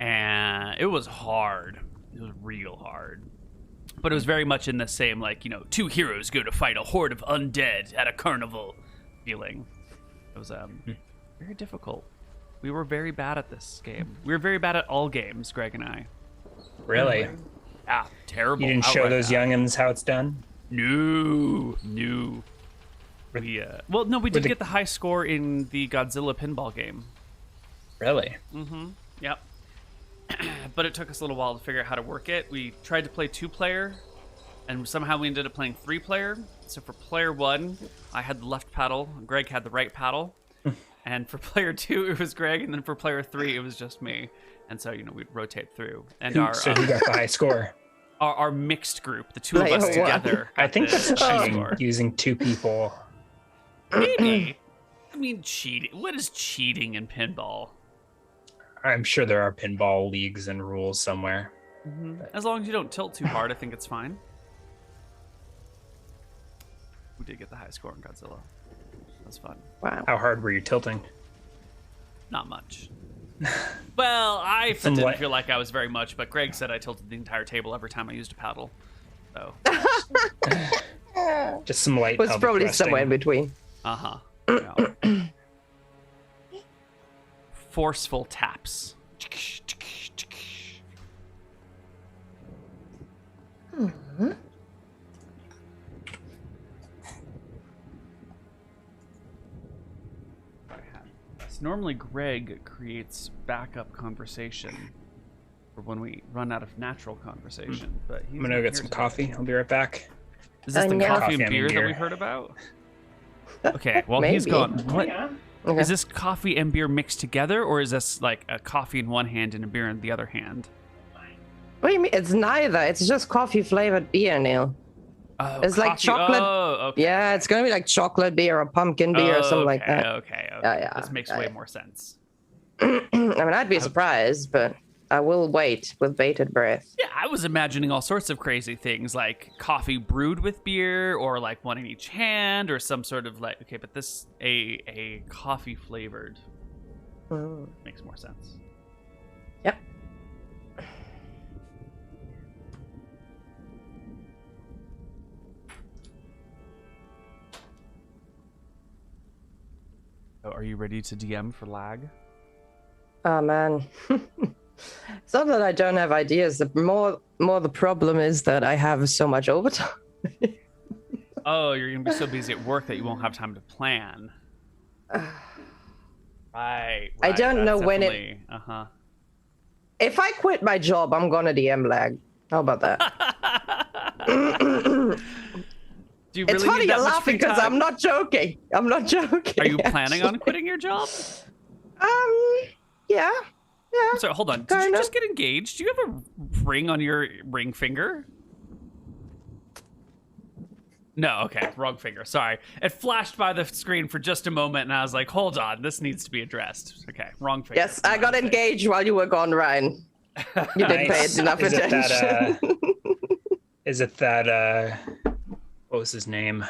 And it was hard. It was real hard. But it was very much in the same, like, you know, two heroes go to fight a horde of undead at a carnival feeling. It was very difficult. We were very bad at this game. We were very bad at all games, Greg and I. Really? Ah, terrible. You didn't show outright those bad. youngins how it's done? No. We did the- get the high score in the Godzilla pinball game. Really? Yep. But it took us a little while to figure out how to work it. We tried to play 2-player, and somehow we ended up playing 3-player. So for player 1, I had the left paddle, Greg had the right paddle. And for player 2, it was Greg, and then for player 3, it was just me. And so, you know, we'd rotate through. And So who got the high score? our mixed group, the two of Player us 1. together. I got think the that's high cheating, score. using 2 people. Maybe. I mean, cheating. What is cheating in pinball? I'm sure there are pinball leagues and rules somewhere. As long as you don't tilt too hard, I think it's fine. We did get the high score in Godzilla. That's fun. Wow. How hard were you tilting? Not much. Well, I Some didn't light- feel like I was very much, but Greg said I tilted the entire table every time I used a paddle. So, Just some light It was pelvic probably thrusting. somewhere in between. uh-huh. Yeah. Forceful taps. So normally Greg creates backup conversation for when we run out of natural conversation, but he's I'm gonna not go get here some today. coffee. I'll be right back. Is this the know. coffee Coffee and and beer that beer. we heard about? Okay, well he's Maybe. gone. What Okay. is this coffee and beer mixed together, or is this like a coffee in one hand and a beer in the other hand? What do you mean? It's neither. It's just coffee flavored beer, Neil. Oh, It's like coffee- chocolate- Oh, okay. Yeah, it's gonna be like chocolate beer or pumpkin beer or something like that. Okay. Yeah, yeah, This makes yeah, way yeah. more sense. I mean, I'd be surprised, but I will wait with bated breath. Yeah, I was imagining all sorts of crazy things, like coffee brewed with beer, or like one in each hand, or some sort of like. Okay, but this a coffee flavored makes more sense. Yep. So are you ready to DM for lag? Oh man. It's not that I don't have ideas. The more the problem is that I have so much overtime. Oh, you're gonna be so busy at work that you won't have time to plan. Right. I don't know when it. If I quit my job, I'm gonna DM lag. How about that? Do you It's really funny need that you're much laughing free because time? I'm not joking. I'm not joking. Are you planning on actually. quitting your job? Yeah. Yeah. So hold on. Did you Kinda. just get engaged? Do you have a ring on your ring finger? No, okay, wrong finger. Sorry. It flashed by the screen for just a moment, and I was like, hold on, this needs to be addressed. Okay, wrong finger. Yes, I got engaged while you were gone, Ryan. You didn't pay it enough attention. Is it that, what was his name?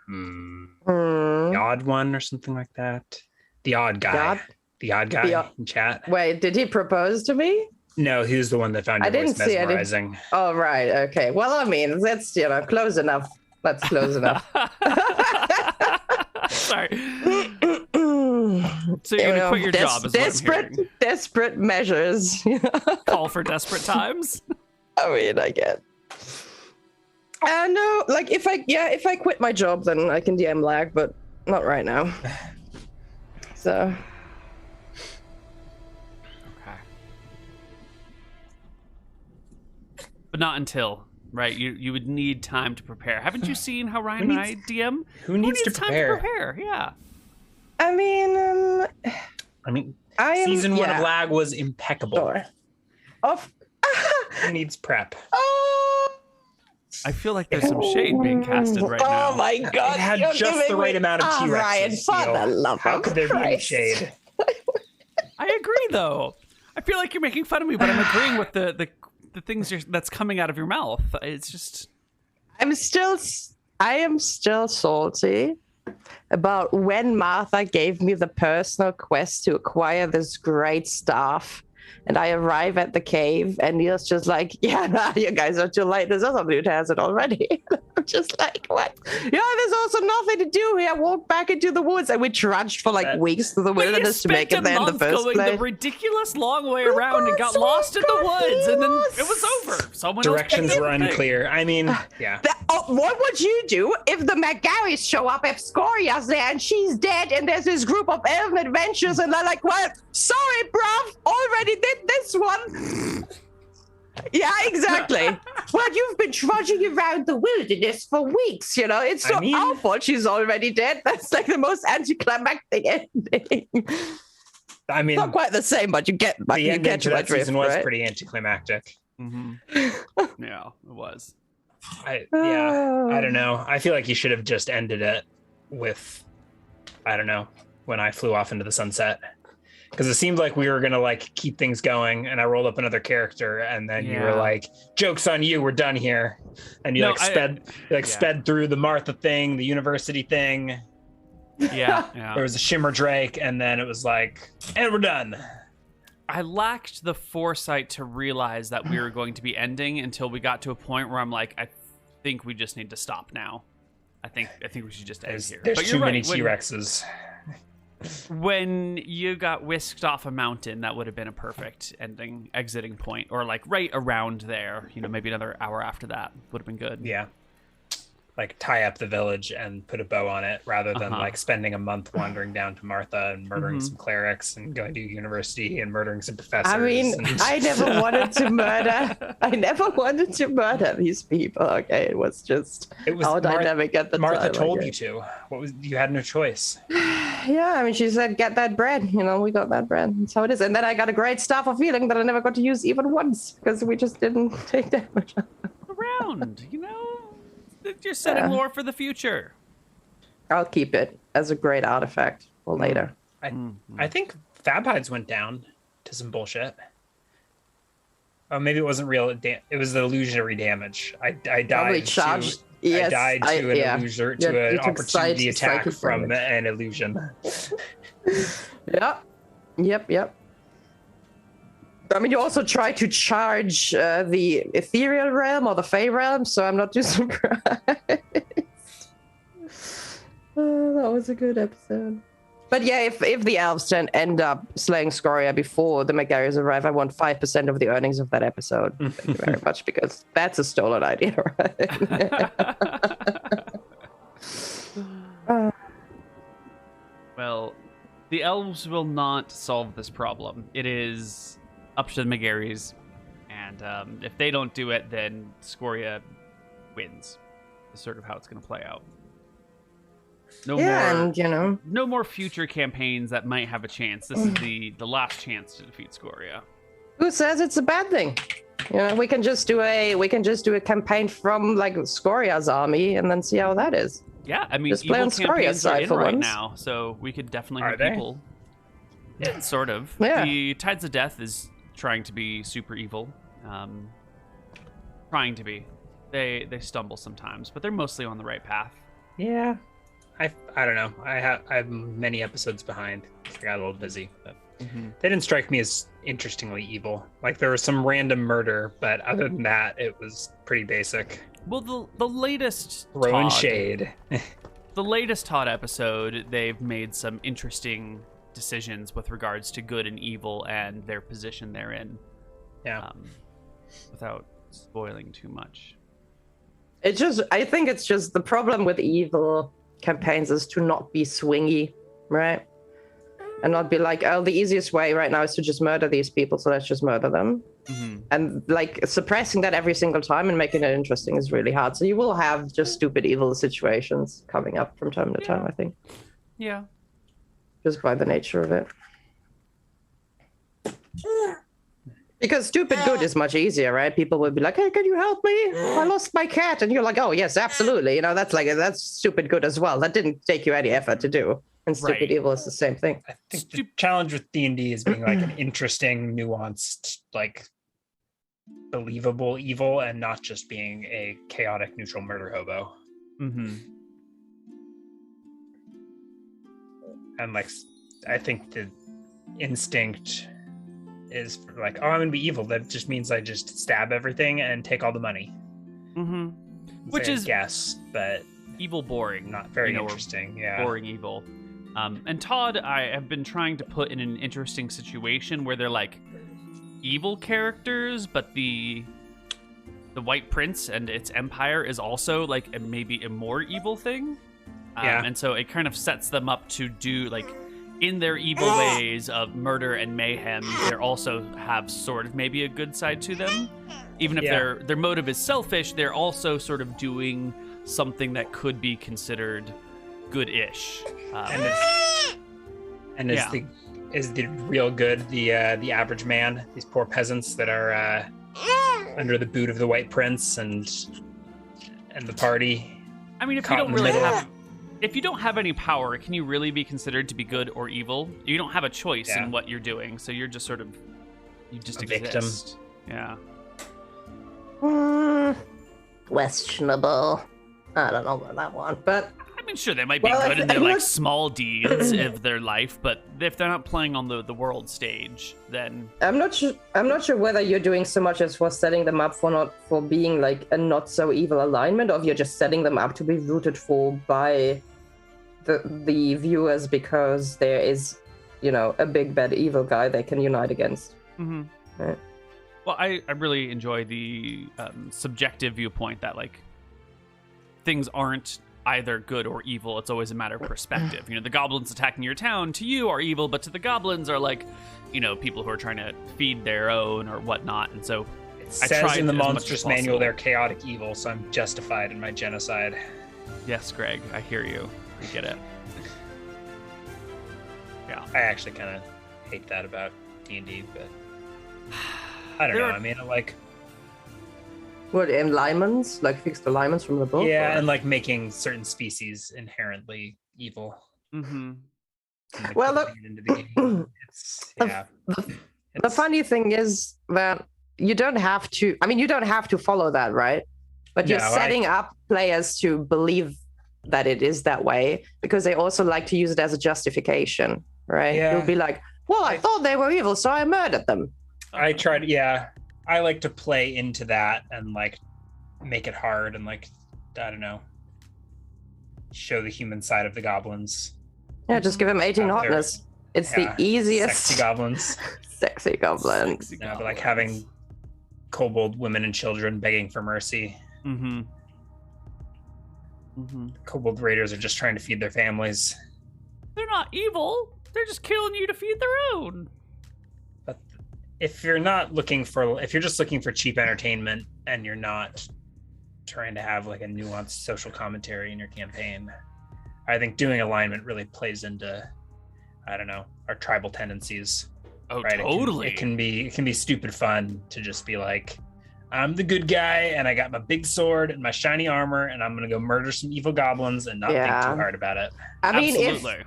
The odd one or something like that? The odd guy. The odd guy in chat. Wait, did he propose to me? No, he was the one that found your voice mesmerizing. Oh, right. Okay. Well, I mean, that's, close enough. That's close enough. Sorry. So you're going to quit your job, is what I'm hearing. Desperate measures. Call for desperate times? I mean, I get. No, like, if I quit my job, then I can DM lag, but not right now. So... But not until, right? You would need time to prepare. Haven't you seen how Ryan and I DM? Who needs to prepare? Time to prepare? Yeah. I mean, season 1 of lag was impeccable. Sure. Who needs prep? I feel like there's some shade being casted right now. Oh my god! It had just the right amount of T-Rexes. Ryan, for the love How could there be any shade? I agree, though. I feel like you're making fun of me, but I'm agreeing with the things that's coming out of your mouth. It's just... I am still salty about when Martha gave me the personal quest to acquire this great staff. And I arrive at the cave, and Neal's just like, yeah, nah, you guys are too late. There's other dude who has it already. I'm just like, what? Yeah, there's also nothing to do here. Walk back into the woods. And we trudged for like weeks through the wilderness to make it there in the first going place. The ridiculous long way around and got lost in the woods, and then it was over. Directions were unclear. I mean, yeah. What would you do if the McGarrys show up, if Scoria's there, and she's dead, and there's this group of elven adventurers, and they're like, well, sorry, bruv, already did this one. Yeah, exactly. Well, you've been trudging around the wilderness for weeks, It's not our fault she's already dead. That's like the most anticlimactic ending. I mean, not quite the same, but you get the ending to that season was right? pretty anticlimactic. Mm-hmm. Yeah, it was. I don't know. I feel like you should have just ended it with, I don't know, when I flew off into the sunset. Because it seemed like we were gonna like keep things going, and I rolled up another character, and then you were like, "Joke's on you, we're done here," and you sped through the Martha thing, the university thing. Yeah. There was a Shimmer Drake, and then it was like, and we're done. I lacked the foresight to realize that we were going to be ending until we got to a point where I'm like, I think we just need to stop now. I think we should just end here. There's too many T-Rexes. When you got whisked off a mountain, that would have been a perfect exiting point, or like right around there. Maybe another hour after that would have been good. Yeah. Like tie up the village and put a bow on it, rather than like spending a month wandering down to Martha and murdering some clerics and going to university and murdering some professors. I mean, I never wanted to murder. I never wanted to murder these people. Okay, it was our dynamic at the time. Martha told you to. You had no choice. Yeah, I mean, she said, "Get that bread." We got that bread. That's how it is. And then I got a great staff of healing that I never got to use even once because we just didn't take damage. Around, You're setting lore for the future. I'll keep it as a great artifact for later. I think Fabhides went down to some bullshit. Oh, maybe it wasn't real. It was the illusionary damage. I died. Probably charged. Yes, I died to an illusion, to an opportunity attack from damage. an illusion. Yeah. Yep. I mean, you also try to charge the ethereal realm or the Fey realm, so I'm not too surprised. That was a good episode. But yeah, if the elves then end up slaying Scoria before the Megarians arrive, I want 5% of the earnings of that episode. Thank you very much, because that's a stolen idea, right? Well, the elves will not solve this problem. It is up to the Megaries, and if they don't do it, then Scoria wins. Is sort of how it's going to play out. No more future campaigns that might have a chance. This is the last chance to defeat Scoria. Who says it's a bad thing? We can just do a campaign from like Scoria's army and then see how that is. Yeah, I mean, just play on Scoria's side for right once. now, so we could definitely have they? people. Yeah, sort of. Yeah. The Tides of Death is trying to be super evil. Trying to be. They stumble sometimes, but they're mostly on the right path. Yeah. I don't know. I'm many episodes behind. I got a little busy, but they didn't strike me as interestingly evil. Like there was some random murder, but other than that, it was pretty basic. Well, the latest throwing Todd, shade. The latest Todd episode, they've made some interesting decisions with regards to good and evil and their position therein. Yeah. Without spoiling too much. I think it's just the problem with evil campaigns is to not be swingy, right? And not be like, oh, the easiest way right now is to just murder these people, so let's just murder them. Mm-hmm. And like suppressing that every single time and making it interesting is really hard. So you will have just stupid evil situations coming up from time to time, I think. Yeah. Just by the nature of it. Because stupid good is much easier, right? People will be like, hey, can you help me? I lost my cat. And you're like, oh, yes, absolutely. That's stupid good as well. That didn't take you any effort to do. And stupid evil is the same thing. I think the challenge with D&D is being like an interesting, nuanced, like believable evil and not just being a chaotic, neutral murder hobo. Mm-hmm. And like, I think the instinct is like, oh, I'm gonna be evil. That just means I just stab everything and take all the money. Mm-hmm. Which is yes, but evil boring, not very interesting. Yeah, boring evil. And Todd, I have been trying to put in an interesting situation where they're like evil characters, but the White Prince and its empire is also like maybe a more evil thing. And so it kind of sets them up to do like, in their evil ways of murder and mayhem, they also have sort of maybe a good side to them. Even if their motive is selfish, they're also sort of doing something that could be considered good-ish. Is the real good the average man? These poor peasants that are under the boot of the White Prince and the party. I mean, if you don't have any power, can you really be considered to be good or evil? You don't have a choice in what you're doing, so you're just you just exist. Victim. Yeah. Questionable. I don't know about that one, but I mean, sure, they might be good in their like small deeds of their life, but if they're not playing on the world stage, then I'm not sure whether you're doing so much as for setting them up for being like a not so evil alignment, or if you're just setting them up to be rooted for by the viewers because there is, a big bad evil guy they can unite against. Mm-hmm. Right. Well, I really enjoy the subjective viewpoint that like things aren't either good or evil. It's always a matter of perspective. The goblins attacking your town to you are evil, but to the goblins are like, people who are trying to feed their own or whatnot. And so it says in the monstrous manual they're chaotic evil, so I'm justified in my genocide. Yes, Greg, I hear you. I get it. Yeah. I actually kind of hate that about D&D, but I don't know. I mean, like... What, alignments? Like fixed alignments from the book? Yeah, and like making certain species inherently evil. Mm-hmm. and, like, Well, putting it into the game. It's yeah. The funny thing is that you don't have to. I mean, you don't have to follow that, right? But you're No, setting up players to believe that it is that way because they also like to use it as a justification, right? Yeah. You'll be like, "Well, I thought they were evil, so I murdered them." I tried. Yeah, I like to play into that and like make it hard and like I don't know, show the human side of the goblins. Yeah, just give them 18 Out there. hotness. It's the easiest. Sexy goblins. Sexy goblins. Sexy No, but goblins. like having kobold women and children begging for mercy. Mm-hmm. Mm-hmm. Kobold raiders are just trying to feed their families. They're not evil. They're just killing you to feed their own. But if you're just looking for cheap entertainment and you're not trying to have like a nuanced social commentary in your campaign, I think doing alignment really plays into, I don't know, our tribal tendencies. Oh, Right? totally. It can be stupid fun to just be like, I'm the good guy and I got my big sword and my shiny armor and I'm gonna go murder some evil goblins and not think too hard about it. I mean, Absolutely.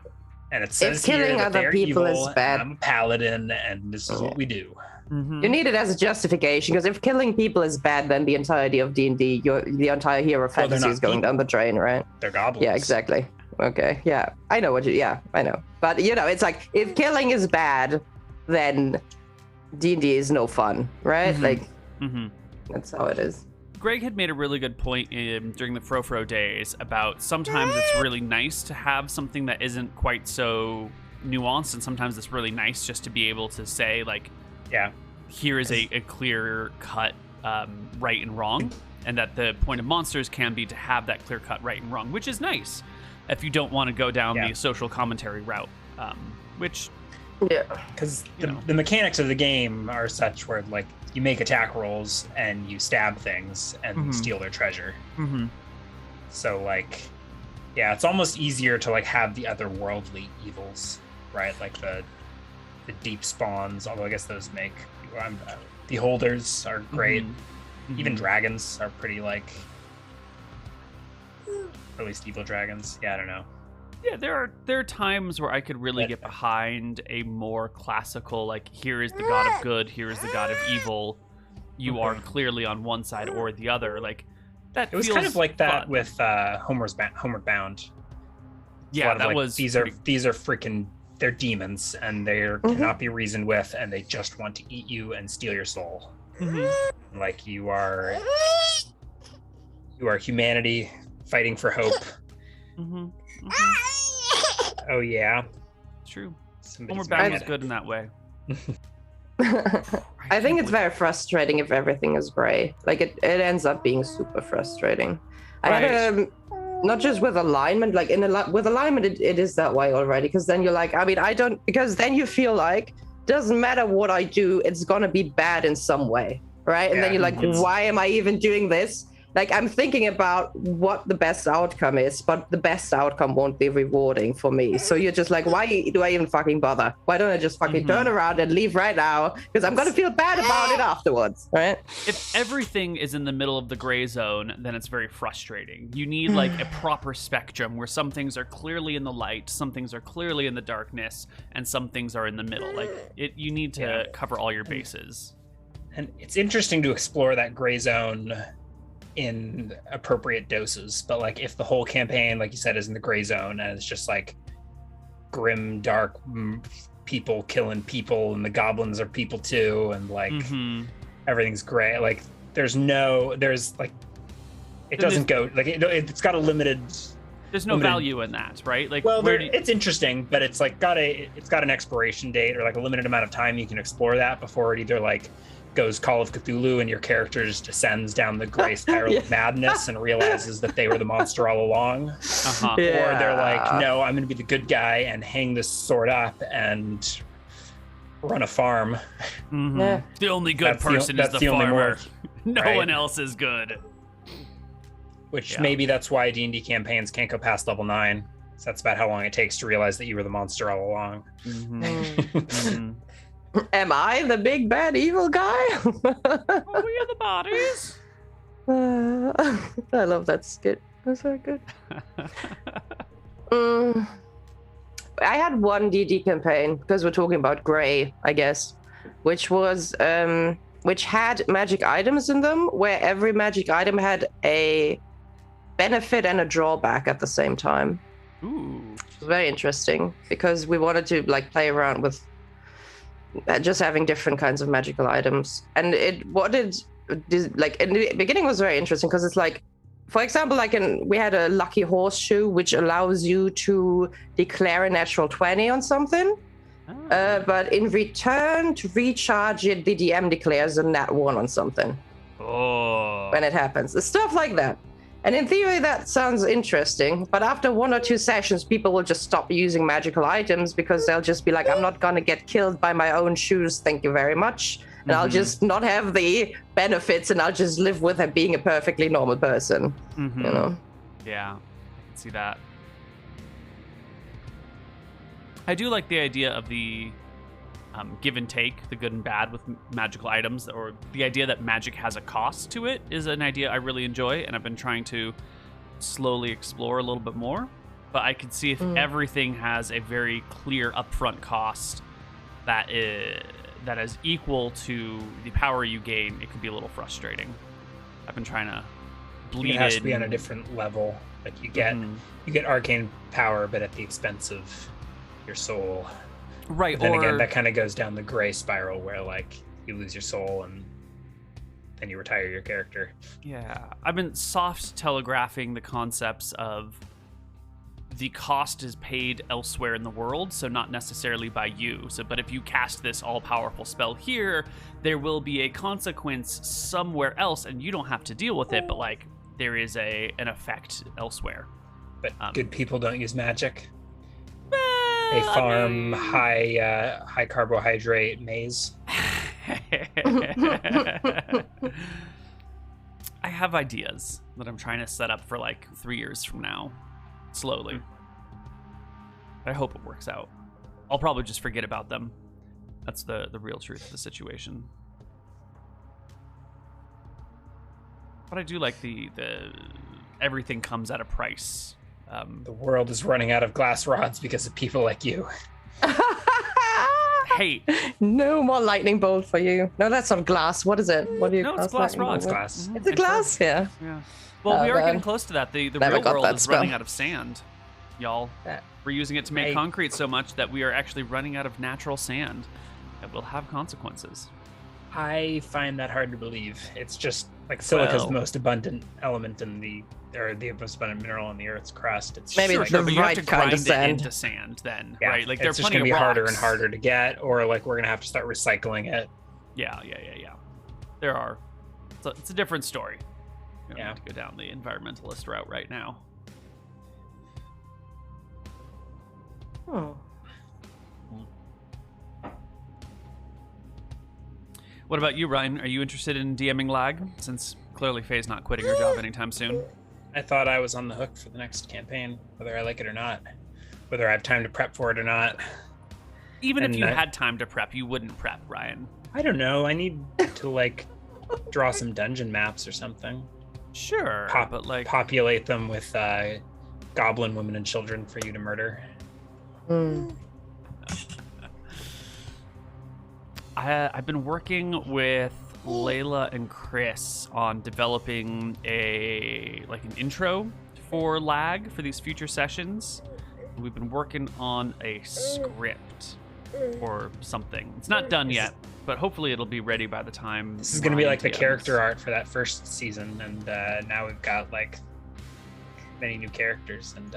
And it says killing here that other they're people evil, is bad. and I'm a paladin and this is what we do. Mm-hmm. you need it as a justification because if killing people is bad, then the entirety of D&D, the entire hero Well, they're fantasy not is going people. down the drain, right? They're goblins. Yeah, exactly. Okay, yeah, I know I know. But it's like if killing is bad, then D&D is no fun, right? Mhm. Like Mm-hmm. that's how it is. Greg had made a really good point during the Frofro days about sometimes it's really nice to have something that isn't quite so nuanced, and sometimes it's really nice just to be able to say, like, Yeah. here is a clear cut right and wrong, and that the point of monsters can be to have that clear cut right and wrong, which is nice if you don't want to go down the social commentary route, which Yeah. Because You know. the mechanics of the game are such where like you make attack rolls and you stab things and Mhm. steal their treasure. mm-hmm. So like, yeah, it's almost easier to like have the otherworldly evils, right? Like the deep spawns. Although I guess those make beholders are great. Mm-hmm. Even dragons are pretty like, or at least evil dragons. Yeah, I don't know. Yeah, there are times where I could really But- get behind a more classical, like, here is the god of good, here is the god of evil. You are clearly on one side or the other. Like, that It was feels kind of like that fun. with Homeward Bound. A Yeah, lot of, that like, was these pretty- are freaking, they're demons and they cannot be reasoned with and they just want to eat you and steal your soul. Mhm. Like you are humanity fighting for hope. Mhm. Oh yeah. True. Somebody's Homeward Bound mad. was good in that way. I think it's very frustrating if everything is gray. Like it ends up being super frustrating. I had not just with alignment, like with alignment, it is that way already. Because then you're like, I mean, because then you feel like doesn't matter what I do, it's gonna be bad in some way, right? And then you're like, why am I even doing this? Like I'm thinking about what the best outcome is, but the best outcome won't be rewarding for me. So you're just like, why do I even fucking bother? Why don't I just fucking turn around and leave right now? Because I'm gonna feel bad about it afterwards, right? If everything is in the middle of the gray zone, then it's very frustrating. You need like a proper spectrum where some things are clearly in the light, some things are clearly in the darkness, and some things are in the middle. Like you need to cover all your bases. And it's interesting to explore that gray zone in appropriate doses, but like if the whole campaign, like you said, is in the gray zone and it's just like grim, dark people killing people and the goblins are people too, and like everything's gray, like there's like it doesn't go like it's got a limited. There's no value in that, right? Like, well, it's interesting, but it's like it's got an expiration date or like a limited amount of time you can explore that before it either like goes Call of Cthulhu and your character just descends down the gray spiral of madness and realizes that they were the monster all along. Or they're like, no, I'm going to be the good guy and hang this sword up and run a farm. Yeah. The only good person is the farmer. No right? one else is good. Which maybe that's why D&D campaigns can't go past level 9. So that's about how long it takes to realize that you were the monster all along. Am I the big bad evil guy? Oh, we are the bodies. I love that skit. That's very good. I had one DD campaign because we're talking about Grey, I guess, which was which had magic items in them, where every magic item had a benefit and a drawback at the same time. Ooh. It was very interesting because we wanted to like play around with just having different kinds of magical items, and like in the beginning was very interesting because it's like, for example, like we had a lucky horseshoe which allows you to declare a natural 20 on something, but in return to recharge it, the DM declares a nat 1 on something. Oh. When it happens, it's stuff like that. And in theory, that sounds interesting, but after 1 or 2 sessions, people will just stop using magical items because they'll just be like, I'm not gonna get killed by my own shoes, thank you very much. And I'll just not have the benefits, and I'll just live with it being a perfectly normal person, you know? Yeah, I can see that. I do like the idea of the give and take, the good and bad with magical items, or the idea that magic has a cost to it is an idea I really enjoy, and I've been trying to slowly explore a little bit more. But I can see if everything has a very clear upfront cost that is equal to the power you gain, it could be a little frustrating. I've been trying to bleed it has in. to be on a different level. Like you get arcane power, but at the expense of your soul. Right. But then again, that kind of goes down the gray spiral where like you lose your soul and then you retire your character. Yeah, I've been soft telegraphing the concepts of the cost is paid elsewhere in the world, so not necessarily by you. So, but if you cast this all-powerful spell here, there will be a consequence somewhere else, and you don't have to deal with it. But like, there is an effect elsewhere. But good people don't use magic. They farm high carbohydrate maize. I have ideas that I'm trying to set up for like 3 years from now, slowly. I hope it works out. I'll probably just forget about them. That's the real truth of the situation. But I do like the everything comes at a price. The world is running out of glass rods because of people like you. Hey, no more lightning bolt for you. No, that's not glass. What is it? What do you? no, it's glass rods. Glass. It's a glass. Yeah. Yeah. Well, we are man. getting close to that. The Never real got world that is spell. running out of sand, y'all. Yeah. We're using it to make concrete so much that we are actually running out of natural sand. It will have consequences. I find that hard to believe. It's just like silica is Well- the most abundant element in the most abundant mineral in the Earth's crust. It's Maybe Sure, it's sure, the but you have right to kind grind of sand. it into sand then, yeah, right? Like there are it's just plenty gonna of be harder rocks. and harder to get, or like we're gonna have to start recycling it. Yeah. There are. It's a different story. We don't Yeah. need to go down the environmentalist route right now. Oh. What about you, Ryan? Are you interested in DMing Lag? Since clearly Faye's not quitting her job anytime soon. I thought I was on the hook for the next campaign, whether I like it or not, whether I have time to prep for it or not. Even if And you I- had time to prep, you wouldn't prep, Ryan. I don't know. I need to like draw some dungeon maps or something. Sure, but like, Populate them with goblin women and children for you to murder. I've been working with Layla and Chris on developing an intro for Lag for these future sessions. We've been working on a script or something. It's not done yet, but hopefully it'll be ready by the time. This is going to be Ryan like the DMs. character art for that first season, and now we've got like many new characters, and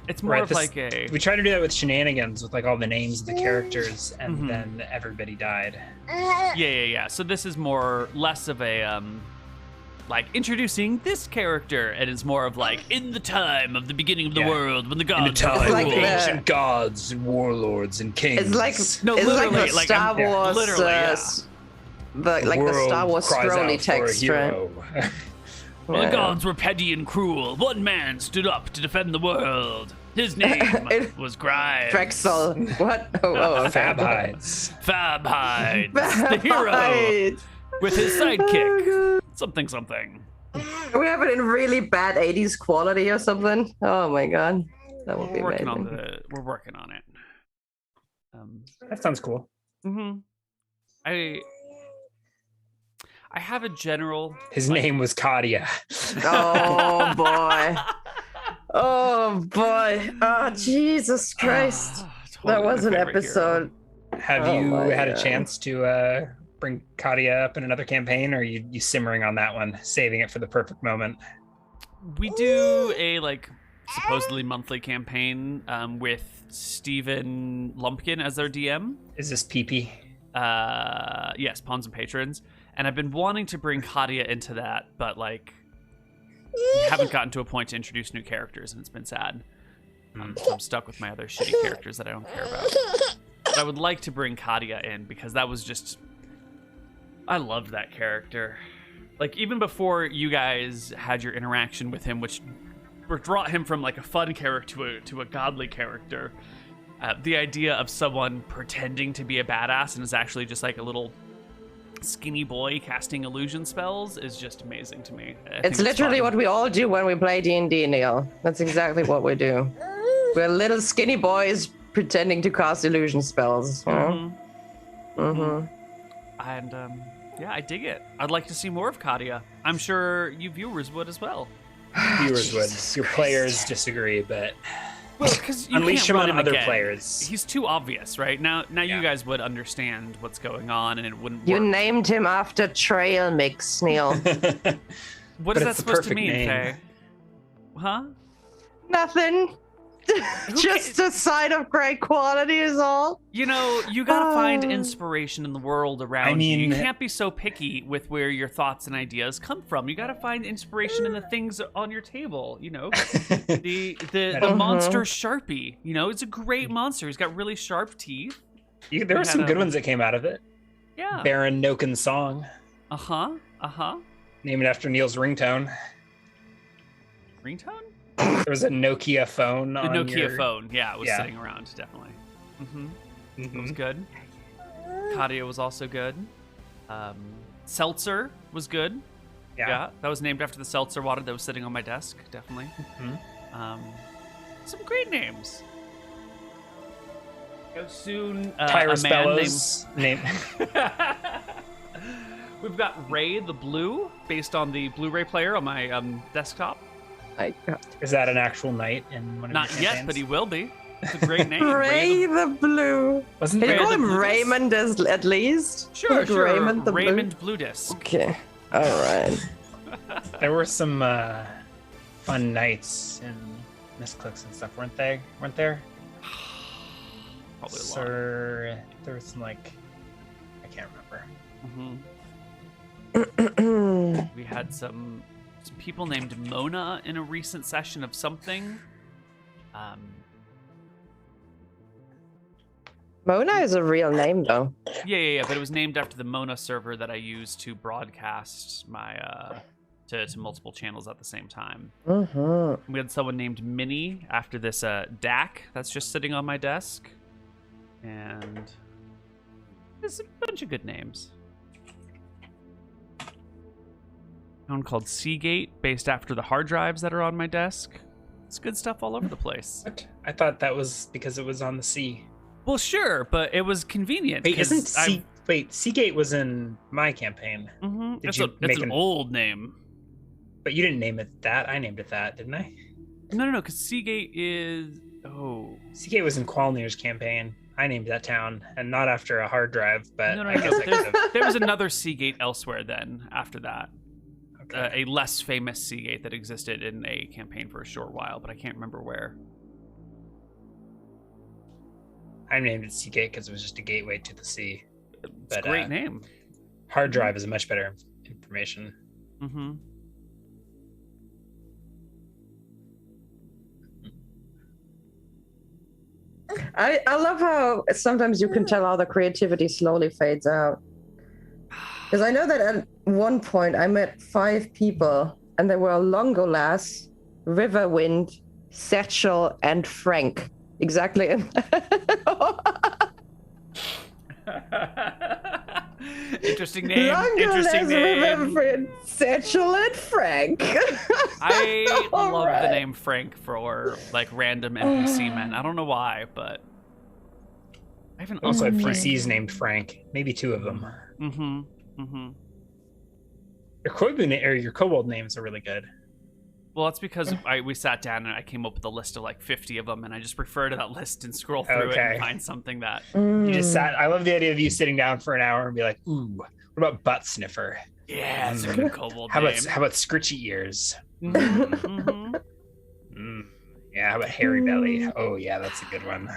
It's more Right, of this- like a. we tried to do that with shenanigans, with like all the names of the characters, and then everybody died. Yeah. So this is less of a like introducing this character, and it's more of like in the time of the beginning of the Yeah. world when the In the gods time were like of cool. the- ancient gods and warlords and kings. It's like No, it's like literally, the like, Star yeah, Wars, literally, yeah. the Star Wars scrolly text, right? Well, Yeah. the gods were petty and cruel. One man stood up to defend the world. His name was Grimes. Drexel. What? Oh, okay. Fab hides. Fab Hides, the hero, Right. with his Oh, sidekick. God. Something. Can we have it in really bad 80s quality or something? Oh my god. That would be amazing. We're working on it. That sounds cool. Mm-hmm. I have a general. His name was Kadia. Oh boy. Oh boy. Oh Jesus Christ. Totally That was my an favorite episode. Have Oh you my had a God. chance to bring Kadia up in another campaign, or are you simmering on that one, saving it for the perfect moment? We do a supposedly monthly campaign with Steven Lumpkin as our DM. Is this PP? Yes, Pawns and Patrons. And I've been wanting to bring Kadia into that, but we haven't gotten to a point to introduce new characters, and it's been sad. So I'm stuck with my other shitty characters that I don't care about. But I would like to bring Kadia in because that was just... I loved that character. Even before you guys had your interaction with him, which brought him from a fun character to a godly character, the idea of someone pretending to be a badass and is actually just a little skinny boy casting illusion spells is just amazing to me. It's literally what we all do when we play D&D, Neal. That's exactly what we do. We're little skinny boys pretending to cast illusion spells. You know? And yeah, I dig it. I'd like to see more of Kadia. I'm sure you viewers would as well. Viewers would. Your players disagree, but because you unleash can't him run on other again. players. He's too obvious, right? Now Yeah. you guys would understand what's going on, and it wouldn't. You work. named him after trail mix, Neal. What But is that it's the supposed to perfect mean, name. Faye? Huh? Nothing. Just a sign of great quality is all. You know, you gotta find inspiration in the world around you. You can't be so picky with where your thoughts and ideas come from. You gotta find inspiration in the things on your table. You know, the monster Sharpie. You know, it's a great monster. He's got really sharp teeth. There were some good ones that came out of it. Yeah. Baron Noken's song, named after Neal's ringtone. Ringtone? There was a Nokia phone. The on Nokia your... phone. Yeah, it was sitting around, definitely. It was good. Kadia was also good. Seltzer was good. Yeah, that was named after the seltzer water that was sitting on my desk, definitely. Some great names. How soon Tyrus a man Bellows name. We've got Ray the Blue, based on the Blu-ray player on my desktop. My God. Is that an actual knight in one of Not your yet, campaigns? but he will be. It's a great name. Ray the Blue. Wasn't Can you there call him Blue Raymond at least? Sure, Like sure. Raymond the Blue? Raymond Blue Disc. Okay. All right. There were some fun nights in Misclicks and stuff, weren't there? Probably a lot. Sir, there was some I can't remember. We had some people named Mona in a recent session of something. Mona is a real name, though. Yeah, but it was named after the Mona server that I use to broadcast my to multiple channels at the same time. We had someone named Minnie after this DAC that's just sitting on my desk, and there's a bunch of good names. One called Seagate, based after the hard drives that are on my desk. It's good stuff all over the place. What? I thought that was because it was on the sea. Well, sure, but it was convenient. Wait, 'cause Seagate was in my campaign. Mhm. Did It's, you it's make an old name. But you didn't name it that. I named it that, didn't I? No, because Seagate is... Oh. Seagate was in Qualnir's campaign. I named that town, and not after a hard drive, but No. I guess I could have. There was another Seagate elsewhere then, after that. Okay. A less famous Seagate that existed in a campaign for a short while, but I can't remember where. I named it Seagate because it was just a gateway to the sea. It's a great name. Hard drive is much better information. Mm-hmm. I love how sometimes you can tell how the creativity slowly fades out. Because I know that at one point I met 5 people, and they were Longolas, Riverwind, Satchel, and Frank. Exactly. Interesting name. Longer Interesting less name. remembered Satchel and Frank. I All love the right. name Frank for like random NPC men. I don't know why, but I have an Also, uncle have Frank. PCs named Frank. Maybe 2 of them. Mm-hmm. Mm-hmm. Your Koibu or your Kobold names are really good. Well, that's because we sat down and I came up with a list of like 50 of them, and I just refer to that list and scroll through it Okay. and find something that. You just sat. I love the idea of you sitting down for an hour and be like, "Ooh, what about Butt Sniffer? Yeah, it's a good kobold How name. about Scritchy Ears? Mhm. Yeah, how about Hairy Belly? Oh yeah, that's a good one.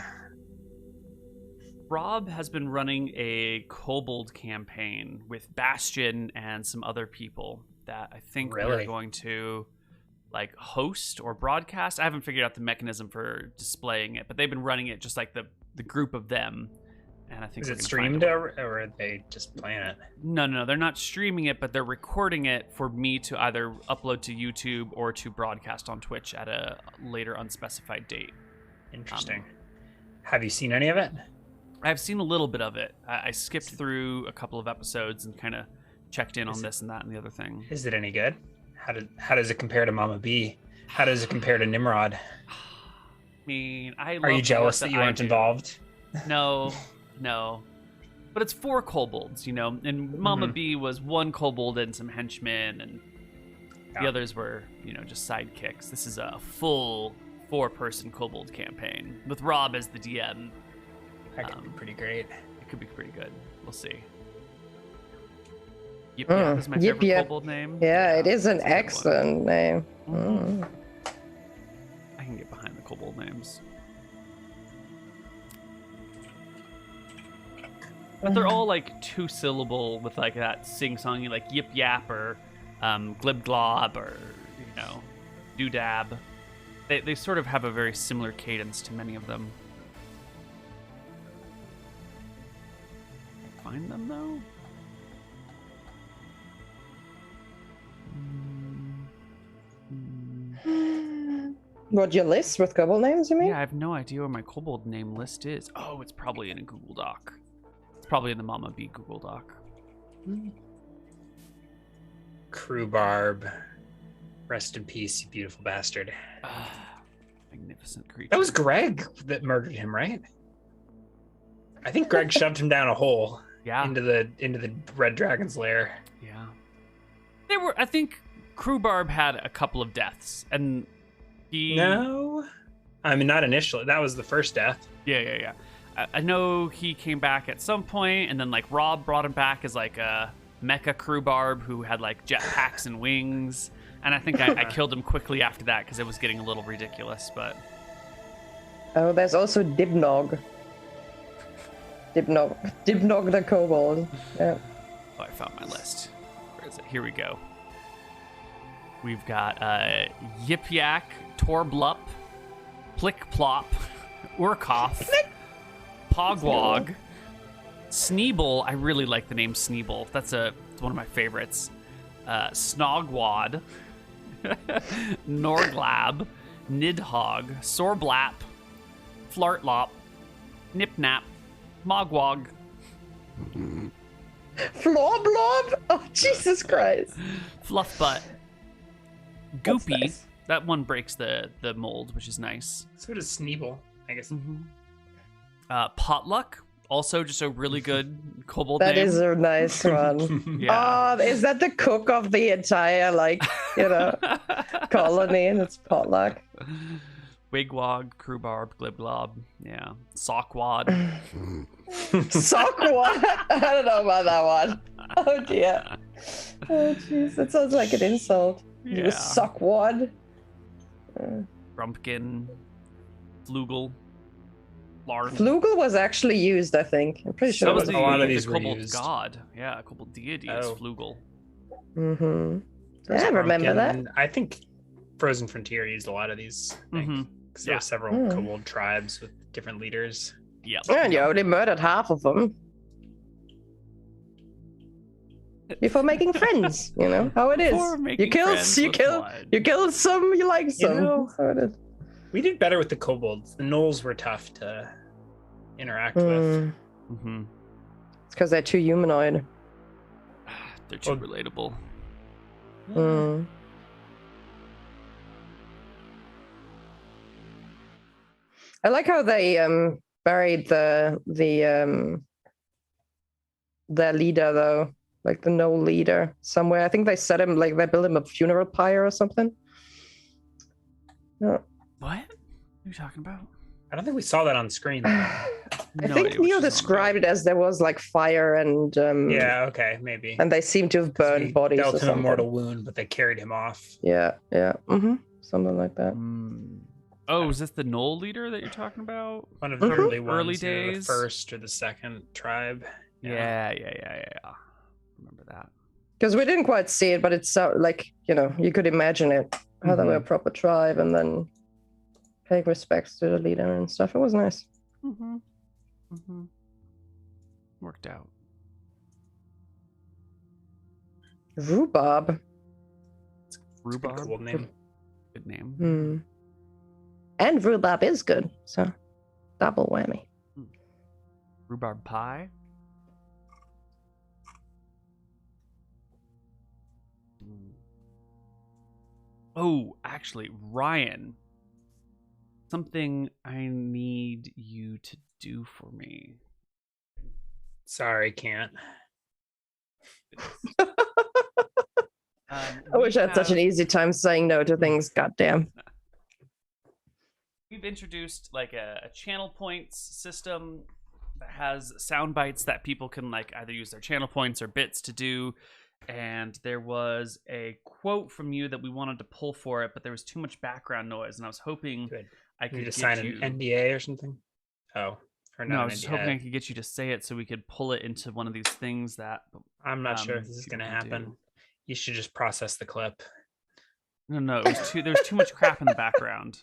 Rob has been running a kobold campaign with Bastion and some other people that I think we're Really? going to like host or broadcast. I haven't figured out the mechanism for displaying it, but they've been running it just like the group of them. And I think Is we're it gonna find streamed a way. or are they just playing it? No, they're not streaming it, but they're recording it for me to either upload to YouTube or to broadcast on Twitch at a later unspecified date. Interesting. Have you seen any of it? I've seen a little bit of it. I skipped through a couple of episodes and kind of checked in on this and that and the other thing. Is it any good? How does it compare to Mama B? How does it compare to Nimrod? I mean, I love Are you the jealous work that you I weren't do. involved? No. But it's 4 kobolds, and Mama B was 1 kobold and some henchmen, and the Yeah. others were, just sidekicks. This is a full 4-person kobold campaign with Rob as the DM. That could be pretty great. It could be pretty good. We'll see. Yip Mm, Yap is my Yip favorite Yap. kobold name. Yeah, it is an that's a good one. excellent name. Mhm. I can get behind the kobold names. But they're all like 2-syllable with like that sing-songy like yip yap or glib glob or doodab. They sort of have a very similar cadence to many of them. Find them though? What, your list with couple names, you mean? Yeah, I have no idea where my kobold name list is. Oh, it's probably in a Google Doc. It's probably in the Mama B Google Doc. Krob. Rest in peace, you beautiful bastard. Magnificent creature. That was Greg that murdered him, right? I think Greg shoved him down a hole Yeah. into the Red Dragon's lair. Yeah. I think Krob had a couple of deaths, and he... No, I mean not initially. That was the first death. Yeah. I know he came back at some point, and then like Rob brought him back as like a mecha Krob who had like jetpacks and wings, and I think I killed him quickly after that because it was getting a little ridiculous. But Oh, there's also Dibnog. Dibnog the kobold. Yeah. oh, I found my list. Where is it? Here we go. We've got Yip Yak, Torblup, Plick Plop, Urkoff, Pogwog, Sneeble. I really like the name Sneeble. It's one of my favorites. Snogwad, Norglab, Nidhogg, Sorblap, Flartlop, Nipnap, Mogwog, Florblob? Oh, Jesus Christ. Fluffbutt, Goopy. nice. That one breaks the mold, which is nice. So does Sneeble, I guess. Potluck, also just a really good kobold That name. is a nice one. Yeah. Oh, is that the cook of the entire, colony? And it's potluck. Wigwog, Krob, Glibglob, yeah. Sockwad. Sockwad? I don't know about that one. Oh, dear. Oh, jeez. That sounds like an insult. You Yeah. sockwad. Grumpkin, Flugel, Larn. Flugel was actually used, I think. I'm pretty sure That it was was. the, a lot of the these were kobold used. god. Yeah, kobold deity is Oh. Flugel. Mm-hmm. There's Yeah, I remember that. Pumpkin. I think Frozen Frontier used a lot of these. I think. Mhm. 'Cause there Yeah. were several Mm. kobold tribes with different leaders. Yeah. And you only murdered half of them. Before making friends, how it is. Before making You kill, friends you with kill, blood. you kill some, you like some. know- That's how it is. We did better with the kobolds. The gnolls were tough to interact with. Mm. Mm-hmm. It's because they're too humanoid. They're too relatable. Mm. I like how they buried their leader though, like the no leader somewhere. I think they set him like they built him a funeral pyre or something. What? What are you talking about? I don't think we saw that on screen. Though. I think Neal described it as there was like fire and yeah, okay, maybe. And they seem to have burned bodies. Dealt or him something. a mortal wound, but they carried him off. Yeah, something like that. Oh, is this the Knoll leader that you're talking about? One of the early ones, early days, the first or the second tribe. Yeah. Remember that? Because we didn't quite see it, but it's so like you could imagine it how they were a proper tribe, and then paying respects to the leader and stuff. It was nice. Worked out. Rhubarb. Rhubarb. Cool name. Good name. And rhubarb is good, so double whammy. Rhubarb pie. Oh, actually, Ryan. Something I need you to do for me. Sorry, can't. I wish I had such an easy time saying no to things. Goddamn. We've introduced like a channel points system that has sound bites that people can like either use their channel points or bits to do. And there was a quote from you that we wanted to pull for it, but there was too much background noise, and I was hoping I could just sign an NDA or something. Oh, or no, I was just hoping I could get you to say it so we could pull it into one of these things that. I'm not sure if this is going to happen. You should just process the clip. No, it was there's too much crap in the background.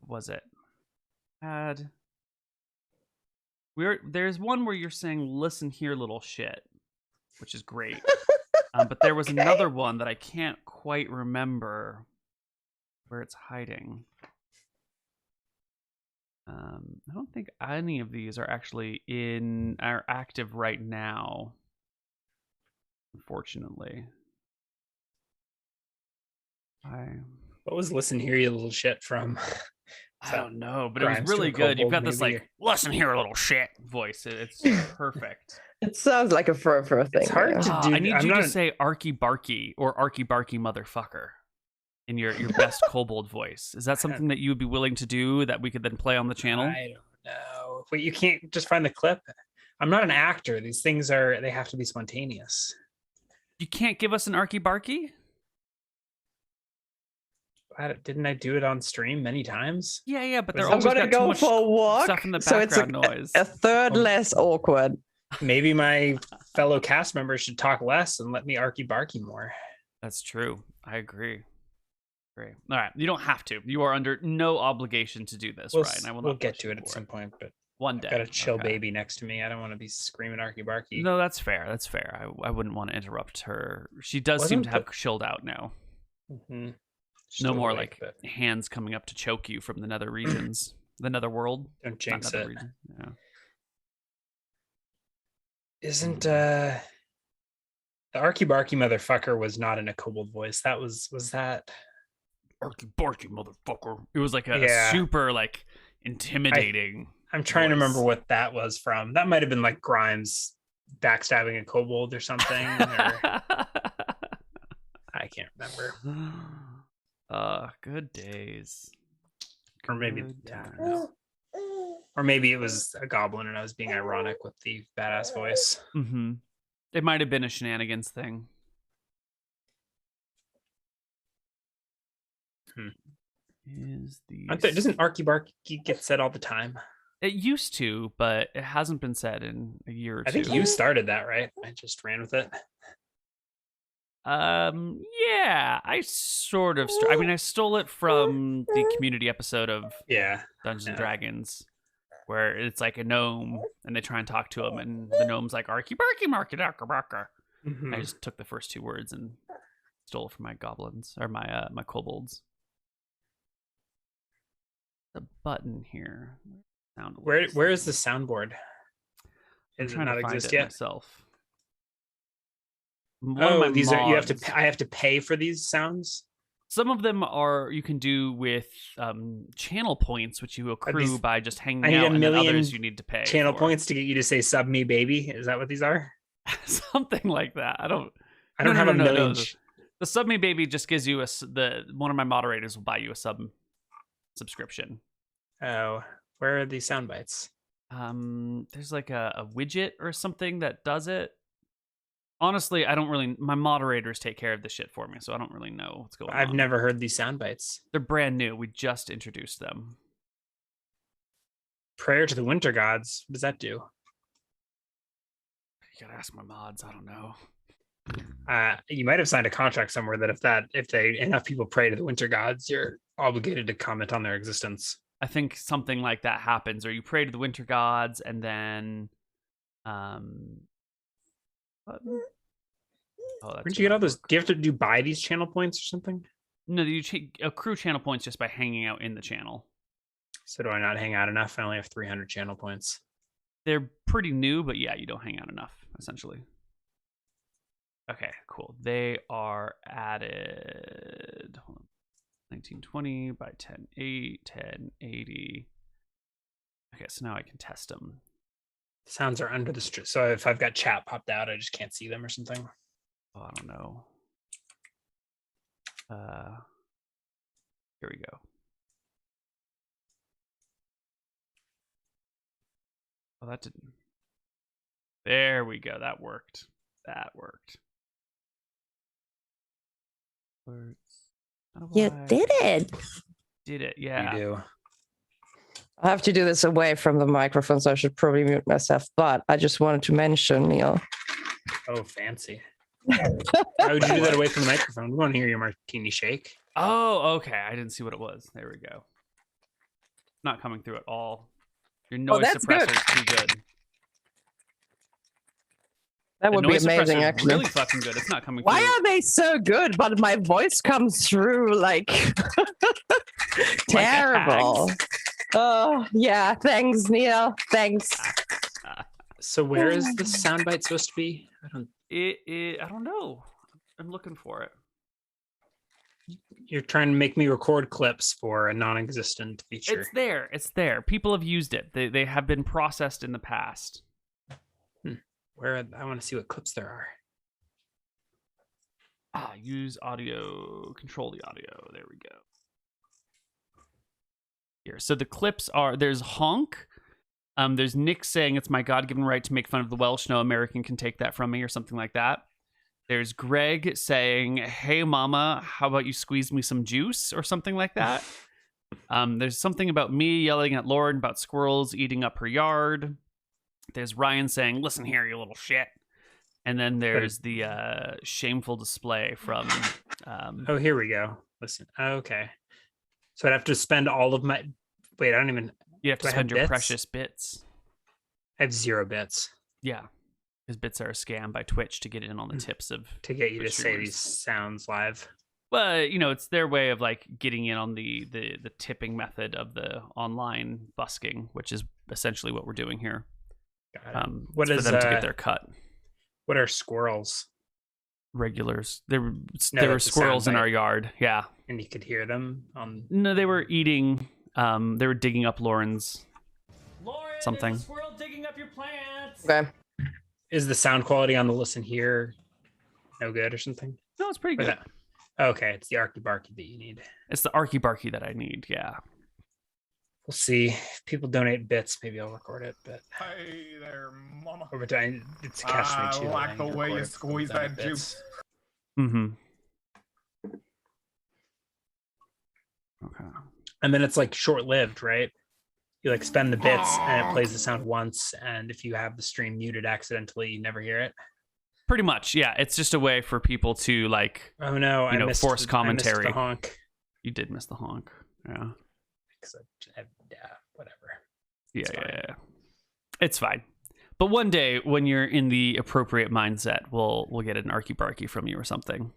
Was it? There's one where you're saying, "Listen here, little shit," which is great. But there was another one that I can't quite remember where it's hiding. I don't think any of these are actually are active right now, unfortunately. What was "Listen Here, You Little Shit" from? I don't know, but it was really good. You've got this like "Listen here, little shit" voice. It's perfect. It sounds like a fur thing. It's hard to do. I need you to say "Arky Barky" or "Arky Barky motherfucker" in your best kobold voice. Is that something that you would be willing to do that we could then play on the channel? I don't know. Wait, you can't just find the clip? I'm not an actor. These things they have to be spontaneous. You can't give us an "Arky Barky"? Didn't I do it on stream many times? Yeah, but they're always got go too much for a walk, stuff in the background noise. A third less awkward. Maybe my fellow cast members should talk less and let me arky barky more. That's true. I agree. Great. All right, you don't have to. You are under no obligation to do this, Ryan. We'll get to it at some point, but one day. I've got a chill baby next to me. I don't want to be screaming arky barky. No, that's fair. That's fair. I wouldn't want to interrupt her. She does seem to have chilled out now. No more awake, like hands coming up to choke you from the nether regions, the nether world. Don't jinx it. Yeah. Isn't the Arky Barky motherfucker was not in a kobold voice? That was that Arky Barky motherfucker. It was like a super like intimidating. I'm trying to remember what that was from. That might have been like Grimes backstabbing a kobold or something. I can't remember. Good days. Or maybe or maybe it was a goblin and I was being ironic with the badass voice. It might have been a shenanigans thing. Doesn't Arky Barky get said all the time? It used to, but it hasn't been said in a year or two. I think you started that, right? I just ran with it. Yeah, I sort of. I stole it from the community episode of Dungeons and Dragons, where it's like a gnome and they try and talk to him, and the gnome's like "Arky Barky Marky Darker Barker." I just took the first two words and stole it from my goblins or my kobolds. The button here. Where is the soundboard? Does it not exist yet? Myself. One of my these are you have to. mods- I have to pay for these sounds. Some of them are you can do with channel points, which you accrue these- by just I hanging need out, a and then million others you need to pay Channel for. points to get you to say "sub me, baby." Is that what these are? Something like that. I don't have a million. The Sub Me Baby just gives you one of my moderators will buy you a subscription. Oh, where are these sound bites? There's like a widget or something that does it. Honestly, I don't really. My moderators take care of this shit for me, so I don't really know what's going on. I've never heard these sound bites. They're brand new. We just introduced them. Prayer to the winter gods. What does that do? You gotta ask my mods. I don't know. You might have signed a contract somewhere that if enough people pray to the winter gods, you're obligated to comment on their existence. I think something like that happens, or you pray to the winter gods, and then, Where'd you get all those? Do you buy these channel points or something? No, you accrue channel points just by hanging out in the channel. So do I not hang out enough? I only have 300 channel points. They're pretty new, but yeah, you don't hang out enough, essentially. Okay, cool. They are added. Hold on. 1920 by 1080, 1080. Okay, so now I can test them. Sounds are under the so if I've got chat popped out, I just can't see them or something. Oh, I don't know. Here we go. Oh, that didn't. There we go. That worked. That worked. You did it. Did it? Yeah. You do. I have to do this away from the microphone, so I should probably mute myself. But I just wanted to mention, Neal. Oh, fancy. Why would you do that away from the microphone? We want to hear your martini shake. Oh, okay. I didn't see what it was. There we go. Not coming through at all. Your noise suppressor is too good. That would be amazing, is actually. Really fucking good. It's not coming Why through. are they so good? But my voice comes through like terrible. Oh yeah, thanks, Neal. Thanks. So where is the soundbite supposed to be? I don't know. I'm looking for it. You're trying to make me record clips for a non-existent feature. It's there. It's there. People have used it. They have been processed in the past. Where I want to see what clips there are. Use audio. Control the audio. There we go. Here. So the clips are, there's Honk. There's Nick saying it's my God-given right to make fun of the Welsh. No American can take that from me, or something like that. There's Greg saying, hey mama, how about you squeeze me some juice, or something like that. There's something about me yelling at Lauren about squirrels eating up her yard. There's Ryan saying, listen here, you little shit. And then there's the shameful display from... oh, here we go. Listen. Okay. So I'd have to spend all of my... Wait, I don't even... You have to spend your precious bits. I have 0 bits. Yeah. Because bits are a scam by Twitch to get in on the tips of... To get you Twitch to say streamers. these sounds live. Well, it's their way of like getting in on the tipping method of the online busking, which is essentially what we're doing here. What is is for them to get their cut? What are squirrels? Regulars. There were squirrels in our yard. Yeah. And you could hear them on. No, they were eating. They were digging up Lauren's. Something. There's a squirrel digging up your plants. Okay. Is the sound quality on the listen here no good or something? No, it's pretty good. Okay, it's the Arky Barky that you need. It's the Arky Barky that I need. Yeah. We'll see. If people donate bits, maybe I'll record it. But Hey there, mama. over time, it's catch me too. I like the way you squeeze that juice. Mm-hmm. Okay. And then it's like short-lived, right? You like spend the bits and it plays the sound once, and if you have the stream muted accidentally, you never hear it. Pretty much, yeah. It's just a way for people to like. Oh no! I missed forced commentary. I missed the honk. You did miss the honk. Yeah. Whatever. Yeah. It's fine. But one day, when you're in the appropriate mindset, we'll get an Arky Barky from you or something.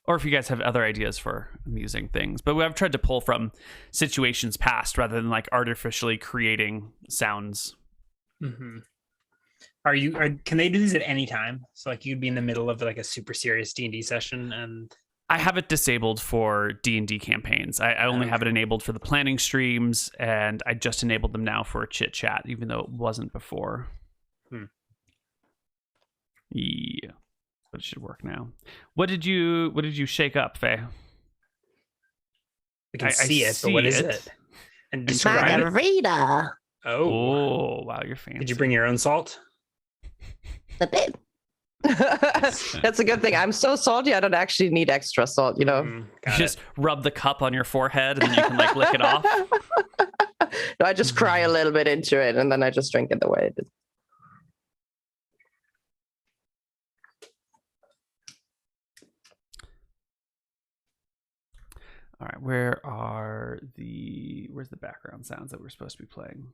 Or if you guys have other ideas for amusing things. But I've tried to pull from situations past rather than like artificially creating sounds. Mm-hmm. Can they do these at any time? So like you'd be in the middle of like a super serious D&D session and I have it disabled for D&D campaigns. I only have it enabled for the planning streams, and I just enabled them now for Chit Chat, even though it wasn't before. Yeah, but it should work now. What did you shake up, Faye? we can see it, but what is it? And describe it. Margarita. Oh, wow, you're fancy. Did you bring your own salt? A bit. That's a good thing. I'm so salty, I don't actually need extra salt, you know? You just rub the cup on your forehead and then you can like lick it off. No, I just cry a little bit into it and then I just drink it the way it is. All right, where's the background sounds that we're supposed to be playing?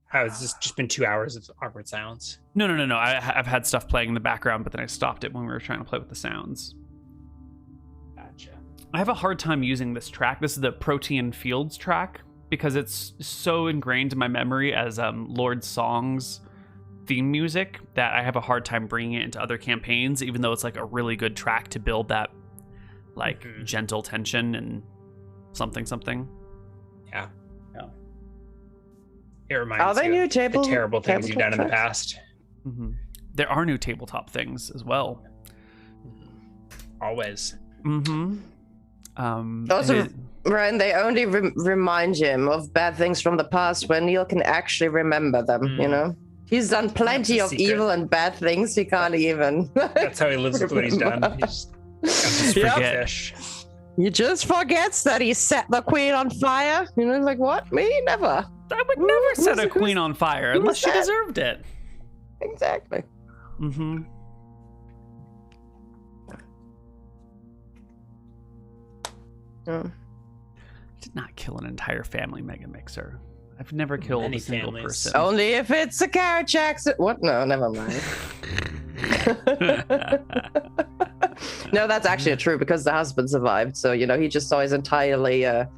How it's just been 2 hours of awkward sounds. No. I've had stuff playing in the background, but then I stopped it when we were trying to play with the sounds. Gotcha. I have a hard time using this track. This is the Protean Fields track because it's so ingrained in my memory as Lord Song's theme music that I have a hard time bringing it into other campaigns, even though it's like a really good track to build that like gentle tension and something. Yeah. It reminds they you new of the terrible things you've done in the tracks? past. There are new tabletop things as well. Always. Also, Ryan, they only remind him of bad things from the past when Neal can actually remember them, you know? He's done plenty of evil and bad things he can't even. That's how he lives with what he's done. He just forget. He just forgets that he set the queen on fire. You know, like, what? Me? Never. I would never set a queen on fire unless she deserved it. Exactly. Did not kill an entire family mega mixer. I've never killed a single person. Only if it's a carrot Jackson. What? No, never mind. No, that's actually true because the husband survived. So, you know, he just saw his entirely, you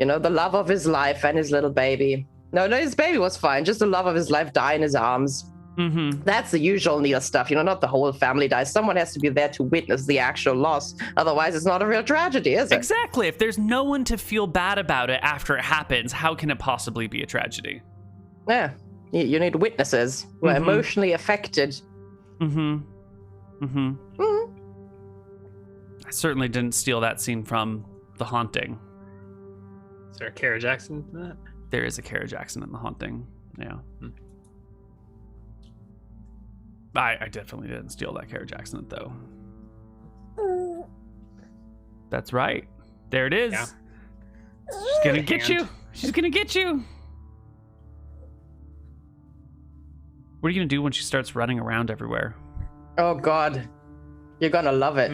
know, the love of his life and his little baby. No, his baby was fine. Just the love of his life die in his arms. That's the usual Neal stuff. You know, not the whole family dies. Someone has to be there to witness the actual loss. Otherwise, it's not a real tragedy, is it? Exactly. If there's no one to feel bad about it after it happens, how can it possibly be a tragedy? Yeah. You need witnesses who are emotionally affected. I certainly didn't steal that scene from The Haunting. Is there a Kara Jackson in that? There is a Kara Jackson in The Haunting. Yeah. I definitely didn't steal that Kara Jackson, though. That's right. There it is. Yeah. She's gonna get you. She's gonna get you. What are you gonna do when she starts running around everywhere? Oh, God. You're gonna love it.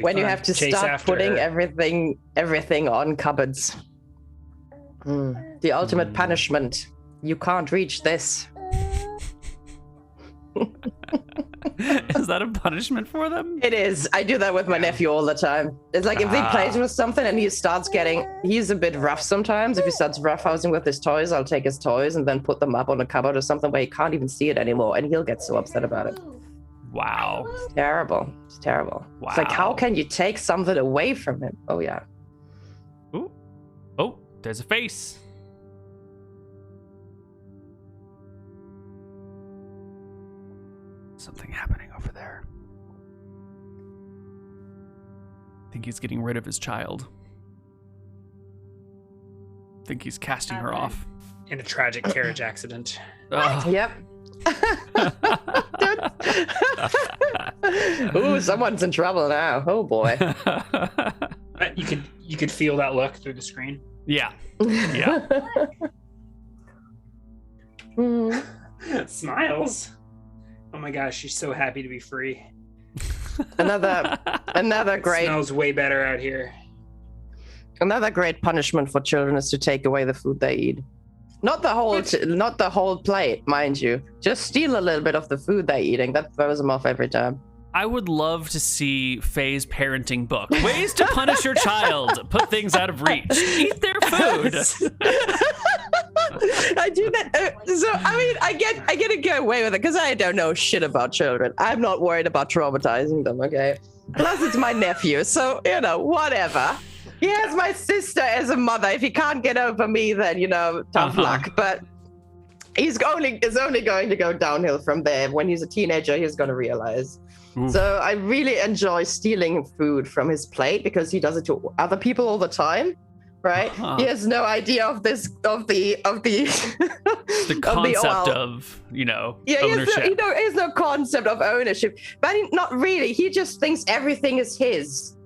When you have to start putting everything on cupboards. The ultimate punishment. You can't reach this. Is that a punishment for them? It is. I do that with my nephew all the time. It's like if he plays with something and he starts he's a bit rough sometimes. If he starts roughhousing with his toys, I'll take his toys and then put them up on a cupboard or something where he can't even see it anymore. And he'll get so upset about it. Wow. It's terrible. It's terrible. Wow. It's like, how can you take something away from him? Oh, yeah. Ooh. Oh, there's a face. Something happening over there. I think he's getting rid of his child. I think he's casting her off. In a tragic carriage accident. Yep. Ooh, someone's in trouble now. Oh boy. You could feel that look through the screen. Yeah. Yeah. Smiles. Oh my gosh, she's so happy to be free. Another great. Smells way better out here. Another great punishment for children is to take away the food they eat. Not the whole plate, mind you. Just steal a little bit of the food they're eating. That throws them off every time. I would love to see Faye's parenting book. Ways to punish your child. Put things out of reach. Eat their food. I do that. So I mean, I get to get away with it because I don't know shit about children. I'm not worried about traumatizing them. Okay. Plus, it's my nephew, so whatever. He has my sister as a mother. If he can't get over me, then tough luck. But it's only going to go downhill from there. When he's a teenager, he's going to realize. Oof. So I really enjoy stealing food from his plate because he does it to other people all the time. Right? He has no idea of the concept of ownership. He has no concept of ownership, but not really. He just thinks everything is his,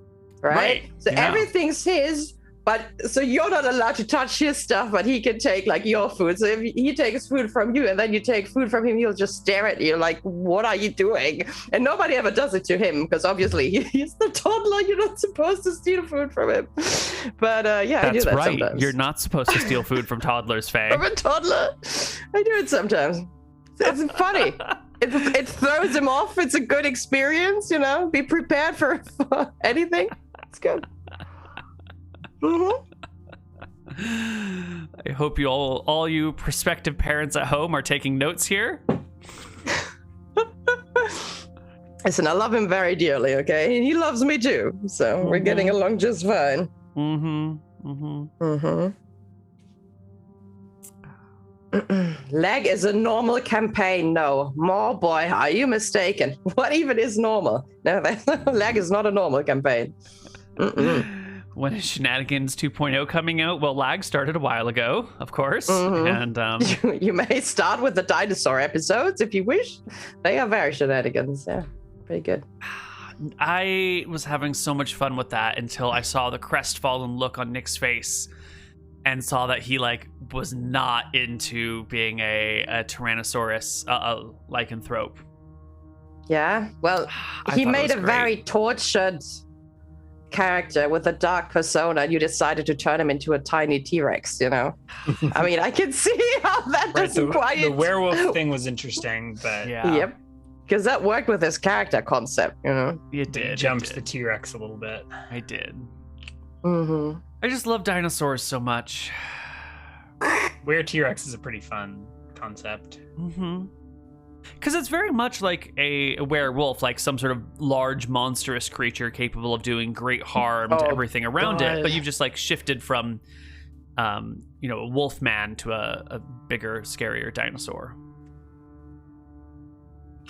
right? So everything's his. But so you're not allowed to touch his stuff, but he can take like your food. So if he takes food from you and then you take food from him, he'll just stare at you like, what are you doing? And nobody ever does it to him because obviously he's the toddler. You're not supposed to steal food from him. But I do that right. Sometimes. You're not supposed to steal food from toddlers, Faye. From a toddler. I do it sometimes. It's funny. It throws him off. It's a good experience, Be prepared for anything. It's good. Mm-hmm. I hope you all you prospective parents at home are taking notes here. Listen, I love him very dearly, okay? And he loves me too, so we're getting along just fine. Lag is a normal campaign. No, more boy, are you mistaken? What even is normal? No, lag is not a normal campaign. When is Shenanigans 2.0 coming out? Well, lag started a while ago, of course. And you may start with the dinosaur episodes if you wish. They are very shenanigans. Yeah, pretty good. I was having so much fun with that until I saw the crestfallen look on Nick's face and saw that he was not into being a Tyrannosaurus lycanthrope. Yeah, well, he made a very tortured character with a dark persona, and you decided to turn him into a tiny T-Rex, I mean, I can see how that doesn't quite... The werewolf thing was interesting, but... Yeah. Yep. Because that worked with his character concept, It did. It jumped the T-Rex a little bit. I did. Mm-hmm. I just love dinosaurs so much. Were T-Rex is a pretty fun concept. Mm-hmm. Because it's very much like a werewolf, like some sort of large, monstrous creature capable of doing great harm to everything around it. But you've just shifted from, a wolf man to a bigger, scarier dinosaur.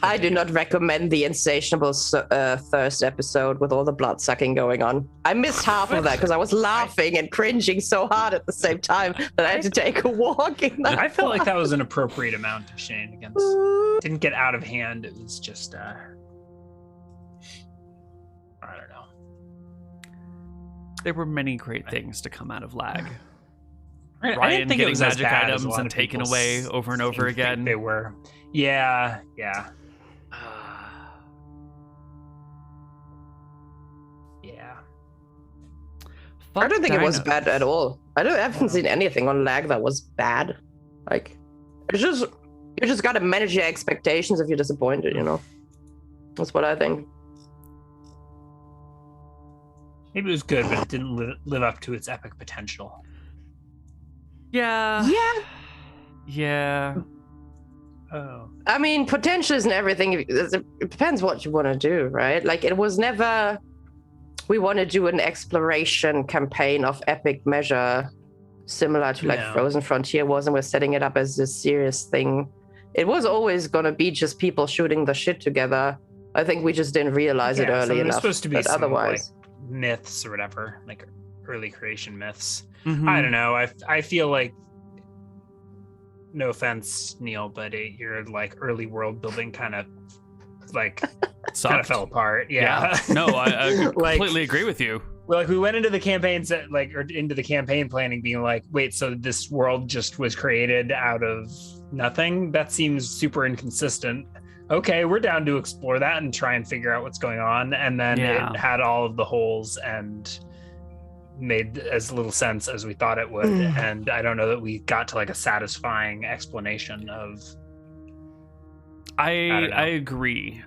I do not recommend the insatiable thirst episode with all the blood sucking going on. I missed half of that because I was laughing and cringing so hard at the same time that I had to take a walk in that. I felt like that was an appropriate amount of shenanigans. Didn't get out of hand. It was just, I don't know. There were many great things to come out of lag. I Ryan think getting magic items and taken away over and over again. They were. Yeah. I don't think it was bad at all. I haven't seen anything on lag that was bad. It's just you just gotta manage your expectations if you're disappointed. That's what I think. Maybe it was good, but it didn't live up to its epic potential. Yeah. Oh. I mean, potential isn't everything. It depends what you want to do, right? It was never. We want to do an exploration campaign of epic measure, similar to Frozen Frontier was, and we're setting it up as this serious thing. It was always going to be just people shooting the shit together. I think we just didn't realize it early enough. Supposed to be but some, otherwise, myths or whatever, early creation myths. Mm-hmm. I don't know. I feel like, no offense, Neal, but your early world building kind of fell apart. Yeah. No, I completely agree with you. We went into the campaigns or into the campaign planning being wait, so this world just was created out of nothing? That seems super inconsistent. Okay, we're down to explore that and try and figure out what's going on. And then it had all of the holes and made as little sense as we thought it would. And I don't know that we got to a satisfying explanation of... I agree.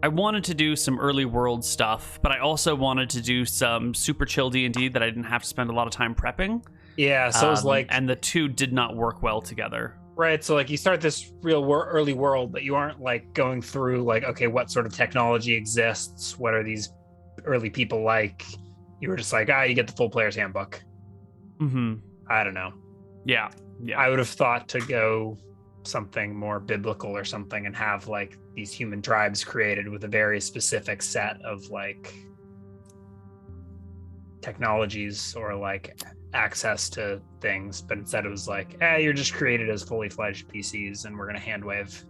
I wanted to do some early world stuff, but I also wanted to do some super chill D&D that I didn't have to spend a lot of time prepping. Yeah, so it was like... And the two did not work well together. Right, so like you start this real early world, but you aren't like going through like, okay, what sort of technology exists? What are these early people like? You were just like, you get the full player's handbook. Mm-hmm. I don't know. Yeah. I would have thought to go something more biblical or something and have like these human tribes created with a very specific set of like technologies or like access to things, but instead it was like, you're just created as fully fledged PCs and we're gonna handwave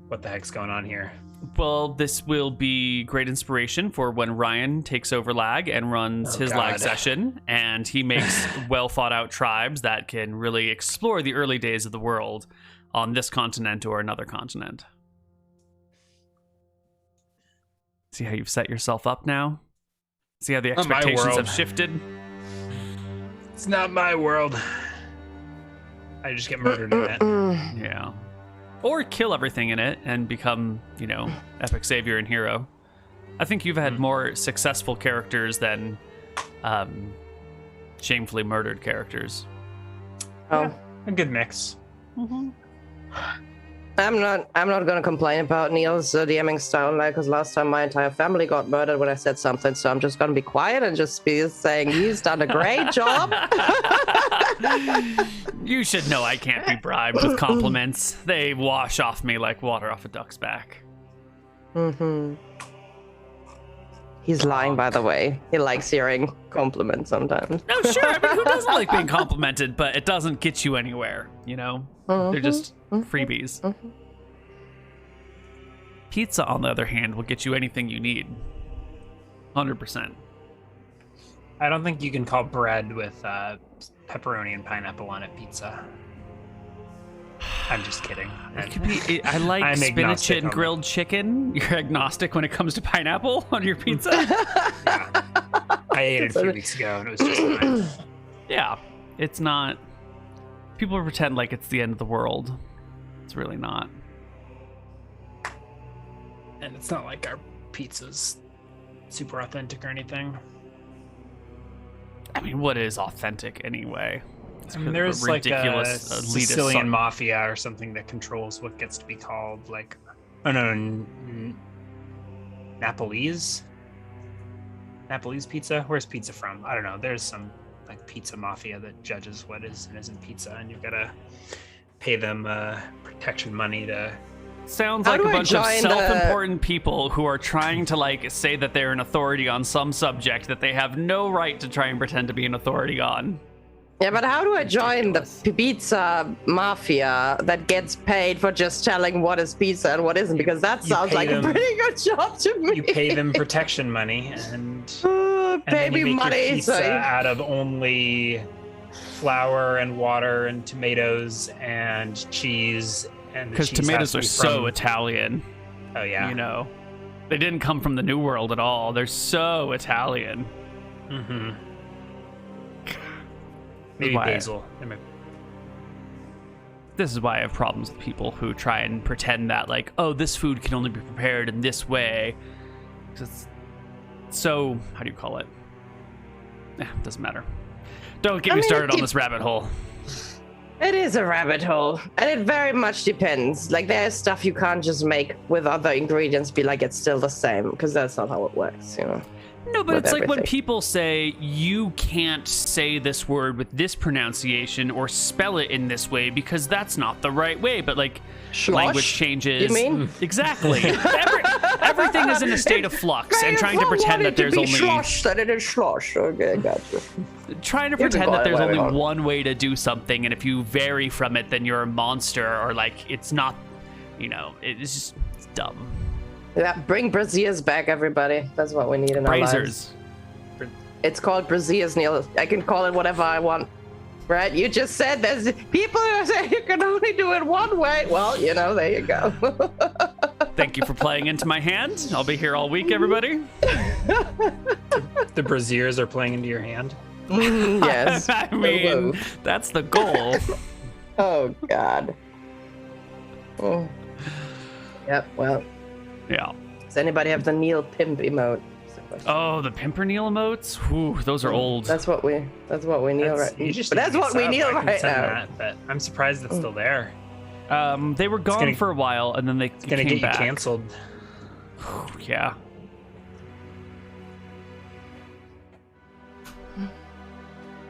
what the heck's going on here. Well, this will be great inspiration for when Ryan takes over lag and runs his lag session, and he makes well thought out tribes that can really explore the early days of the world on this continent or another continent. See how you've set yourself up now? See how the expectations have shifted? It's not my world. I just get murdered in it. Yeah. Or kill everything in it and become, epic savior and hero. I think you've had more successful characters than shamefully murdered characters. Oh, a good mix. Mm-hmm. I'm not going to complain about Neal's DMing style now, because last time my entire family got murdered when I said something, so I'm just going to be quiet and just be saying he's done a great job. You should know I can't be bribed with compliments. They wash off me like water off a duck's back. Mm-hmm. He's lying, by the way. He likes hearing compliments sometimes. No, sure. I mean, who doesn't like being complimented? But it doesn't get you anywhere, Mm-hmm. They're just freebies. Mm-hmm. Pizza, on the other hand, will get you anything you need. 100%. I don't think you can call bread with pepperoni and pineapple on it pizza. I'm just kidding. It could be. I like spinach and grilled chicken. You're agnostic when it comes to pineapple on your pizza? Yeah. I ate it a few weeks ago and it was just fine. Yeah, it's not. People pretend like it's the end of the world. It's really not. And it's not like our pizza's super authentic or anything. I mean, what is authentic anyway? I mean, there's like a Sicilian mafia or something that controls what gets to be called like, Napolese pizza. Where's pizza from? I don't know. There's some like pizza mafia that judges what is and isn't pizza, and you've got to pay them protection money to. Sounds like a bunch of self-important people who are trying to like say that they're an authority on some subject that they have no right to try and pretend to be an authority on. Yeah, but how do I join the pizza mafia that gets paid for just telling what is pizza and what isn't? Because that sounds like a pretty good job to me. You pay them protection money and pay me money. Your pizza out of only flour and water and tomatoes and cheese. Because tomatoes are so Italian. Oh, yeah. They didn't come from the New World at all. They're so Italian. Mm-hmm. Maybe basil. This is why I have problems with people who try and pretend that, like, oh, this food can only be prepared in this way. It's so, how do you call it? Doesn't matter. Don't get me started on this rabbit hole. It is a rabbit hole, and it very much depends. Like, there's stuff you can't just make with other ingredients, be like, it's still the same, because that's not how it works, No, but it's like when people say, you can't say this word with this pronunciation or spell it in this way because that's not the right way. But, like, language changes. You mean? Exactly. Everything is in a state of flux, and trying to pretend that there's only... that it is slosh. Okay, gotcha. Trying to pretend that there's only one way to do something, and if you vary from it, then you're a monster, or, like, it's not, it's just it's dumb. Yeah, bring braziers back, everybody. That's what we need in our lives. It's called braziers, Neal. I can call it whatever I want. Right? You just said there's people who say you can only do it one way. Well, there you go. Thank you for playing into my hand. I'll be here all week, everybody. The braziers are playing into your hand? Yes. I mean, that's the goal. Oh, God. Oh. Yep, well. Yeah. Does anybody have the Neal pimp emote? That's the question. Oh, the Pimpernel emotes? Whew, those are old. That's what we Neal right. You just But that's need to what we sub. Neal I can right send now. that, but I'm surprised it's still there. They were gone gonna- for a while, and then they It's gonna came get you back. canceled. Yeah.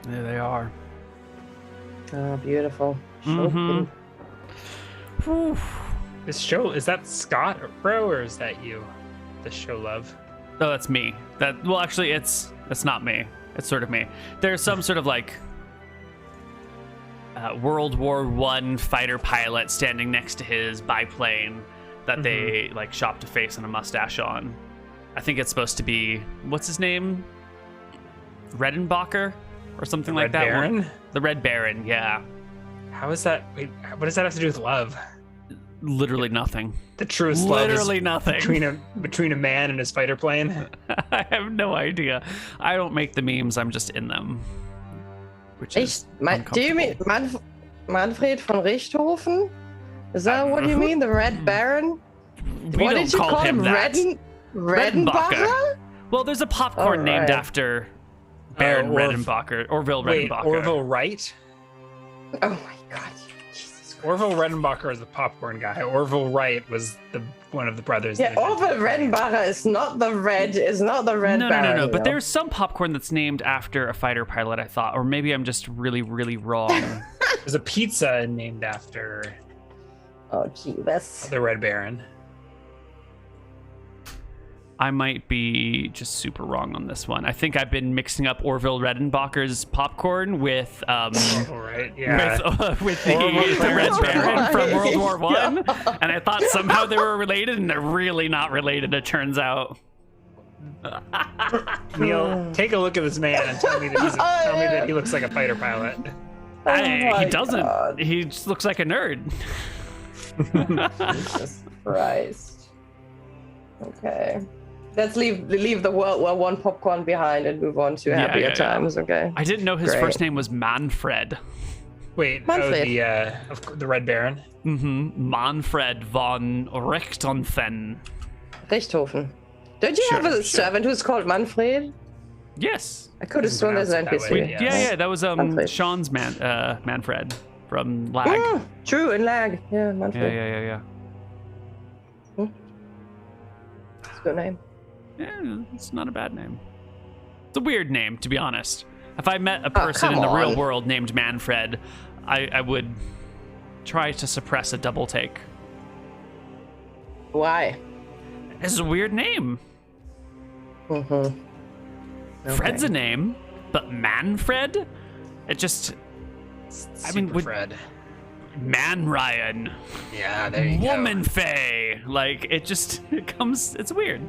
There they are. Oh, beautiful. Mhm. Whew. This show, is that Scott, bro, or is that you? The show love. Oh, that's me. Well, actually, it's not me. It's sort of me. There's some sort of like World War I fighter pilot standing next to his biplane that they like chopped a face and a mustache on. I think it's supposed to be, what's his name? Redenbacher or something like Red that. Baron? The Red Baron, yeah. How is that? Wait, what does that have to do with love? Literally nothing. The truest Literally love is nothing. between a man and his fighter plane. I have no idea. I don't make the memes, I'm just in them. Which is Do you mean Manfred von Richthofen? Is that what you mean? The Red Baron? we What don't did you call call him that. Redenbacher? Well, there's a popcorn Oh, named right. after Baron Redenbacher, Orville Wait, Redenbacher. Orville Wright? Oh my god. Jesus Christ. Orville Redenbacher is the popcorn guy. Orville Wright was one of the brothers. Yeah, that invented Orville the thing. Redenbacher is not the Red No. Baron. But no. there's some popcorn that's named after a fighter pilot, I thought, or maybe I'm just really, really wrong. There's a pizza named after Oh gee, that's the Red Baron. I might be just super wrong on this one. I think I've been mixing up Orville Redenbacher's popcorn with Orville Wright, yeah. with the Orville Red Baron Right. from World War One, and I thought somehow they were related, and they're really not related. It turns out. Neal, take a look at this man and tell me that he looks like a fighter pilot. He my doesn't. God. He just looks like a nerd. Jesus Christ. Okay. Let's leave the World War One popcorn behind and move on to happier yeah. times, okay? I didn't know his Great. first name was Manfred. Wait, Manfred. the Red Baron. Manfred von Richthofen. Richthofen. Don't you have a servant who's called Manfred? Yes. I could have sworn there's an Pronounce it that way, NPC. yeah. That was Manfred. Sean's Manfred from Lag. True, in Lag. Yeah, Manfred. Yeah. That's a good name. Yeah, it's not a bad name. It's a weird name, to be honest. If I met a person come in the real on. world named Manfred, I would try to suppress a double take. Why? It's a weird name. Fred's a name, but Manfred? It just... Super Fred. Man Ryan. Yeah, there you Woman Faye. Like, it's weird.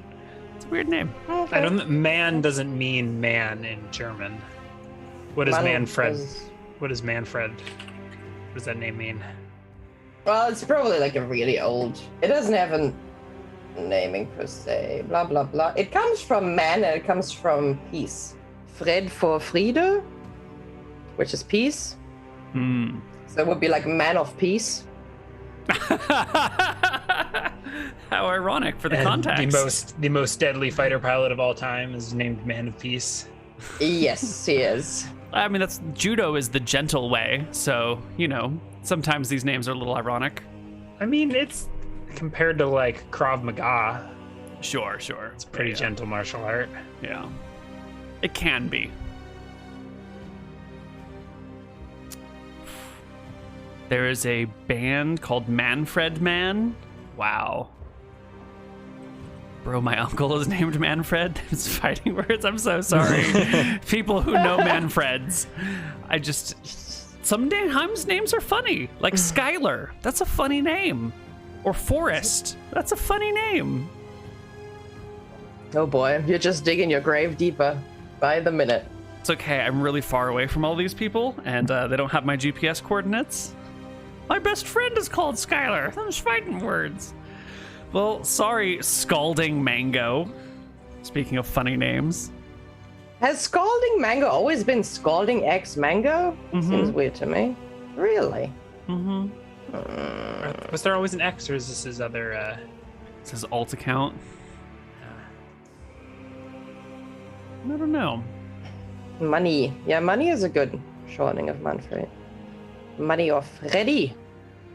It's a weird name. go. I don't. Man doesn't mean man in German. What is Manfred? What is Manfred? What does that name mean? Well, it's probably like a really old. It doesn't have a naming per se. Blah blah blah. It comes from man and it comes from peace. Fred for Friede, which is peace. Hmm. So it would be like man of peace. How ironic for the And context. the most deadly fighter pilot of all time is named Man of Peace. Yes, he is. I mean, judo is the gentle way, so sometimes these names are a little ironic. I mean, it's compared to like Krav Maga. Sure. It's a pretty gentle martial art. Yeah, it can be. There is a band called Manfred Man. Wow. Bro, my uncle is named Manfred. It's fighting words. I'm so sorry. People who know Manfreds. Sometimes names are funny. Like Skylar. That's a funny name. Or Forrest. That's a funny name. Oh boy, you're just digging your grave deeper by the minute. It's okay. I'm really far away from all these people, and they don't have my GPS coordinates. My best friend is called Skylar. Those fighting words. Well, sorry, Scalding Mango. Speaking of funny names. Has Scalding Mango always been Scalding X Mango? Seems weird to me. Really? Was there always an X, or is this his other? It says alt account. I don't know. Money. Yeah, money is a good shortening of Manfred. Money or Freddy.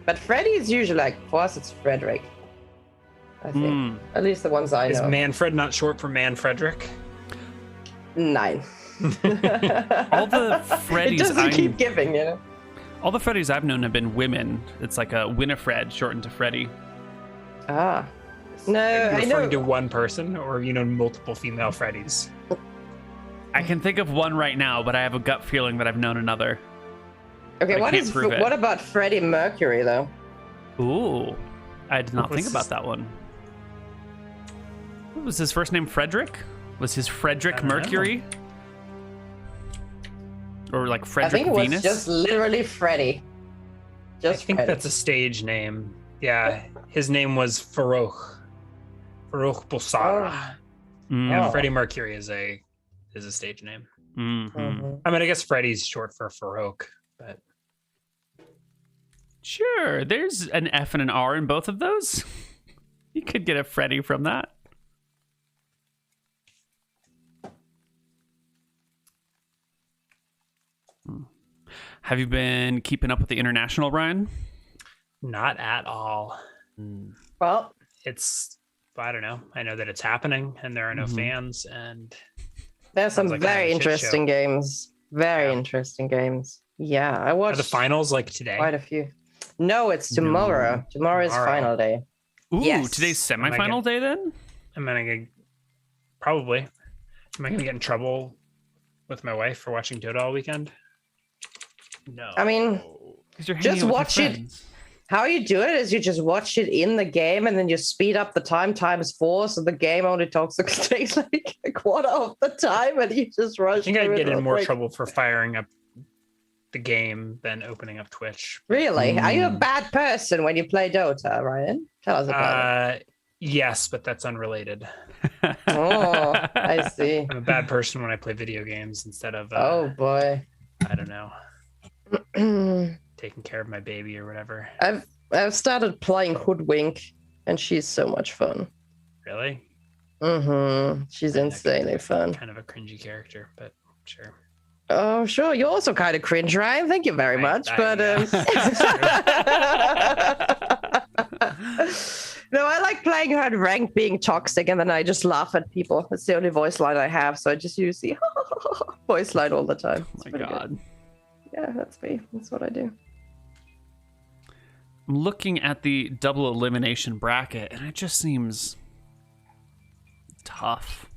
But Freddy is usually like, for us, it's Frederick. I think. At least the ones I know. Is Manfred not short for Manfrederick? Nine. All the Freddys It doesn't keep giving, you know? All the Freddys I've known have been women. It's like a Winifred shortened to Freddy. Ah. No, Are you I know. referring to one person, or multiple female Freddys? I can think of one right now, but I have a gut feeling that I've known another. Okay, I can't prove it. what about Freddie Mercury though? Ooh, I did not think about that one. What was his first name? Frederick? Was his Frederick Mercury? Or like Frederick I think it was Venus? just literally Freddie. I think that's a stage name. Yeah, his name was Farouk Bulsara. Yeah, Freddie Mercury is a stage name. Mm-hmm. I mean, I guess Freddie's short for Farouk, but Sure, there's an F and an R in both of those. You could get a Freddy from that. Have you been keeping up with the international, Ryan? not at all. Well, I don't know. I know that it's happening and there are no fans, and there's some like very a shit interesting show. games. Very interesting games. Yeah, I Are watched the finals like today? quite a few. No, it's tomorrow. No. Tomorrow is Tomorrow. final day. Ooh, Yes. today's semifinal day then? Am I gonna probably? Am I gonna get in trouble with my wife for watching Dota all weekend? No. I mean, 'Cause you're just hanging out with your watch it. friends. How you do it is you just watch it in the game and then you speed up the time times 4, so the game only takes like a quarter of the time, and you just rush. I think I'd through get it in real more quick. trouble for firing up the game than opening up Twitch. Really? Are you a bad person when you play Dota, Ryan? Tell us about it. Yes, but that's unrelated. Oh, I see. I'm a bad person when I play video games instead of Oh boy. I don't know, taking care of my baby or whatever. I've started playing Hoodwink, and she's so much fun. Really? She's insanely fun. Kind of a cringy character, but sure. Oh, sure. You're also kind of cringe, Ryan. Thank you very much. No, I like playing her at rank being toxic, and then I just laugh at people. It's the only voice line I have, so I just use the voice line all the time. Oh my god. Yeah, that's me. That's what I do. I'm looking at the double elimination bracket, and it just seems tough.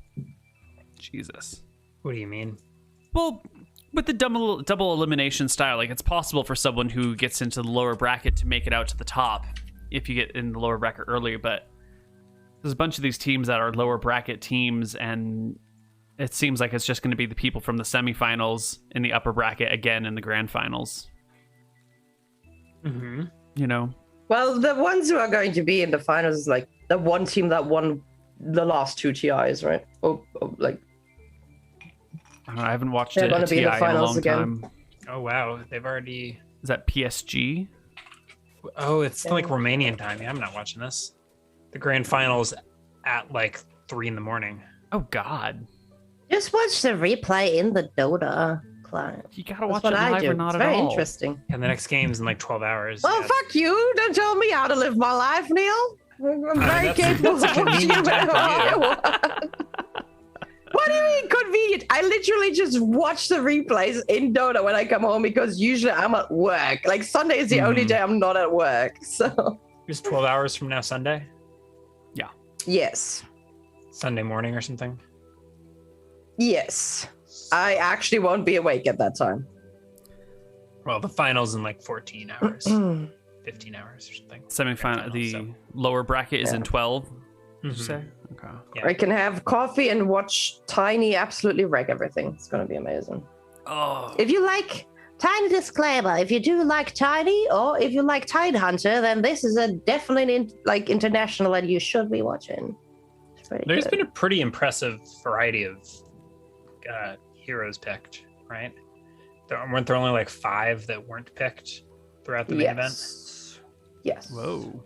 Jesus. What do you mean? Well, with the double elimination style, like it's possible for someone who gets into the lower bracket to make it out to the top if you get in the lower bracket early, but there's a bunch of these teams that are lower bracket teams, and it seems like it's just going to be the people from the semifinals in the upper bracket again in the grand finals. You know? Well, the ones who are going to be in the finals is like the one team that won the last 2 TIs, right? Or like, I don't know, I haven't watched They're it gonna a be in TI the in a finals long again. time. Oh wow, they've already. Is that PSG? Oh, it's like Romanian time. Yeah, I'm not watching this. The grand finals at like 3 a.m. Oh God. just watch the replay in the Dota client. You gotta That's watch what it I live do. or not It's at very all. interesting. And the next game's in like 12 hours. Well, Yeah. fuck you! Don't tell me how to live my life, Neal. I'm very that's- capable that's a of watching convenient whatever time for I you. want. What do you mean convenient? I literally just watch the replays in Dota when I come home because usually I'm at work. Like Sunday is the only day I'm not at work. So Just 12 hours from now, Sunday? yes, Sunday morning or something? yes, I actually won't be awake at that time. Well, the finals in like 14 hours, 15 hours or something. Semifinal. The So, lower bracket is in 12. Did you mhm. say? Okay. Yeah. I can have coffee and watch Tiny absolutely wreck everything. It's gonna be amazing. Oh. If you like, tiny disclaimer, if you do like Tiny or if you like Tide Hunter, then this is a definitely international that you should be watching. It's very There's good. been a pretty impressive variety of heroes picked, right? Weren't there only like 5 that weren't picked throughout the main event? Yes. Whoa.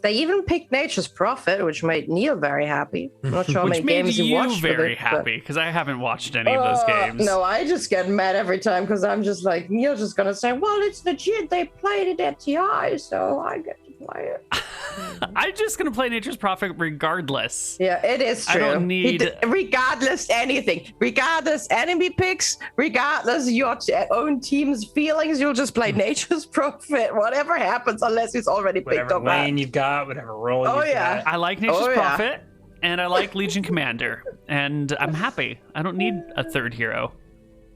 They even picked Nature's Prophet, which made Neal very happy. I'm not sure how Which many made games he you watched. very with it, happy, because I haven't watched any of those games. No, I just get mad every time because I'm just like, Neal's just going to say, well, it's legit. They played it at TI, so I get to play it. I'm just going to play Nature's Prophet regardless. Yeah, it is true. I don't need... regardless anything, regardless enemy picks, regardless your own team's feelings, you'll just play Nature's Prophet. Whatever happens, unless it's already picked Whatever up. lane you've got, whatever role you've got. I like Nature's Prophet, and I like Legion Commander, and I'm happy. I don't need a third hero.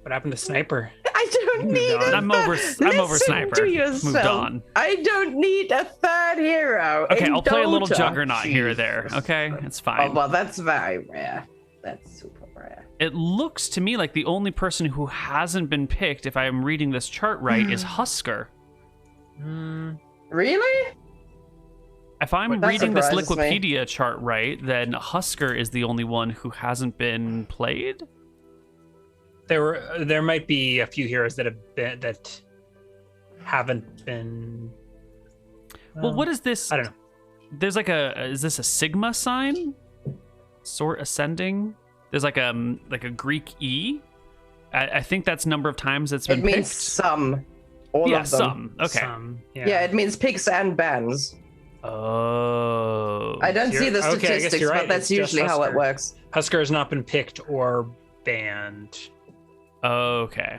What happened to Sniper? I don't need a I'm over Sniper. To yourself. Moved on. I don't need a third hero. Okay, in I'll play a little Dota. Juggernaut here or there. Okay, it's fine. Oh, well, that's very rare. That's super rare. It looks to me like the only person who hasn't been picked, if I am reading this chart right, is Husker. Really? If I'm That reading this surprises me. Wikipedia chart right, then Husker is the only one who hasn't been played. There might be a few heroes that haven't been. Well, what is this? I don't know. There's like is this a Sigma sign? Sort ascending. There's like a Greek E. I think that's number of times it's been It means picked. some. All Yeah, of them. some. Okay. Yeah, it means picks and bans. Oh. I don't see the Okay, I guess statistics, you're right. but that's It's just usually how it Husker. works. Husker has not been picked or banned. Okay.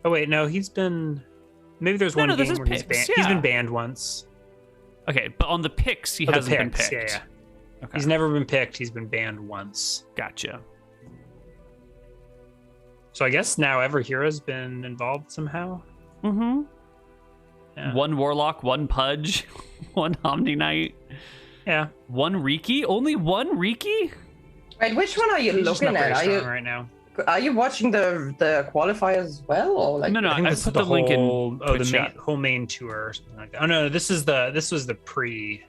Oh wait, no, he's been. Maybe there's one no, this game is where he's picks, banned. He's yeah. been banned once. Okay, but on the picks, he Oh, the hasn't been picks, picked. Yeah. Okay. He's never been picked. He's been banned once. Gotcha. So I guess now every hero's been involved somehow. Mm-hmm. Yeah. One Warlock, one Pudge, one Omni Knight, Yeah. one Riki. Only one Riki? Wait, which one are you He's just looking not very at? strong right now. Are you watching the qualifiers as well, or like? No, I think I this is put the link whole, in the Twitch chat. whole main tour or something like that. Oh no, this was the pre.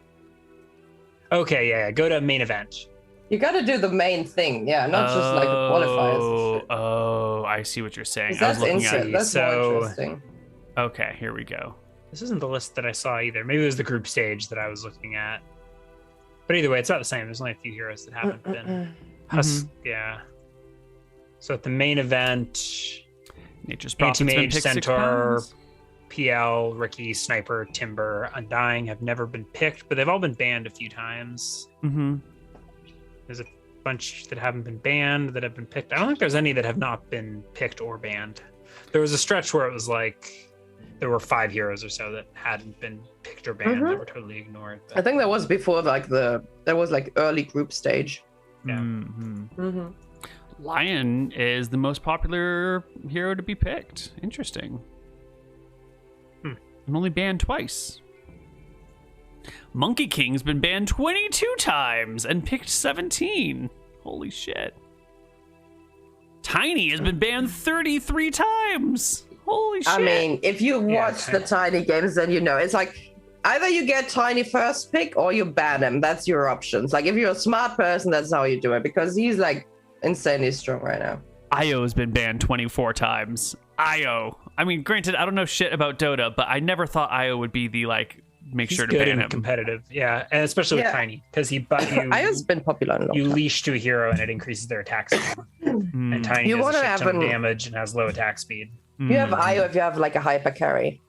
Okay, yeah, go to main event. You got to do the main thing, yeah, not just like the qualifiers. And shit. Oh, I see what you're saying. 'Cause I was That's looking at instant. That's So- more interesting. Okay, here we go. This isn't the list that I saw either. Maybe it was the group stage that I was looking at. But either way, it's not the same. There's only a few heroes that haven't been. Yeah. So at the main event, Nature's Prophet's been Anti-Mage, picked 6 Centaur, times. PL, Ricky, Sniper, Timber, Undying have never been picked, but they've all been banned a few times. Mm-hmm. There's a bunch that haven't been banned that have been picked. I don't think there's any that have not been picked or banned. There was a stretch where it was like there were 5 heroes or so that hadn't been picked or banned that were totally ignored. I think that was before like there was like early group stage. Yeah. Mm-hmm. Lion is the most popular hero to be picked. Interesting. And only banned twice. Monkey King's been banned 22 times and picked 17. Holy shit. Tiny has been banned 33 times. Holy shit. I mean, if you watch the Tiny games, then you know it's like either you get Tiny first pick or you ban him. That's your options. Like if you're a smart person, that's how you do it because he's like insanely strong right now. Io's been banned 24 times. Io. I mean, granted, I don't know shit about Dota, but I never thought Io would be the make He's sure to good ban and him. competitive, yeah, and especially with Tiny because he but you. Io's been popular in a long You time. leash to a hero and it increases their attack speed. And Tiny You does a wanna shit have ton of an- damage and has low attack speed. You have Io if you have like a hyper carry,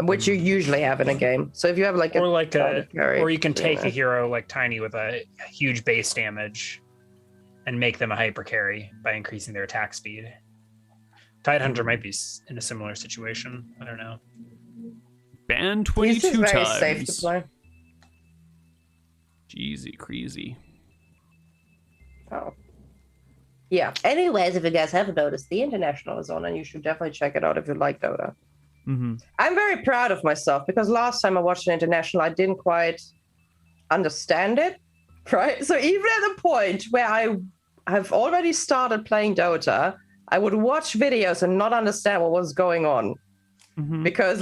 which you usually have in a game. So if you have like Or like hyper carry, or you can take know. a hero like Tiny with a huge base damage and make them a hyper carry by increasing their attack speed. Tidehunter might be in a similar situation. I don't know. Banned He's 22 just very times. safe to play. Jeezy, crazy. Oh. Yeah. Anyways, if you guys haven't noticed, the International is on, and you should definitely check it out if you like Dota. Mm-hmm. I'm very proud of myself because last time I watched an International, I didn't quite understand it, right? So even at the point where I have already started playing Dota, I would watch videos and not understand what was going on. Mm-hmm. Because,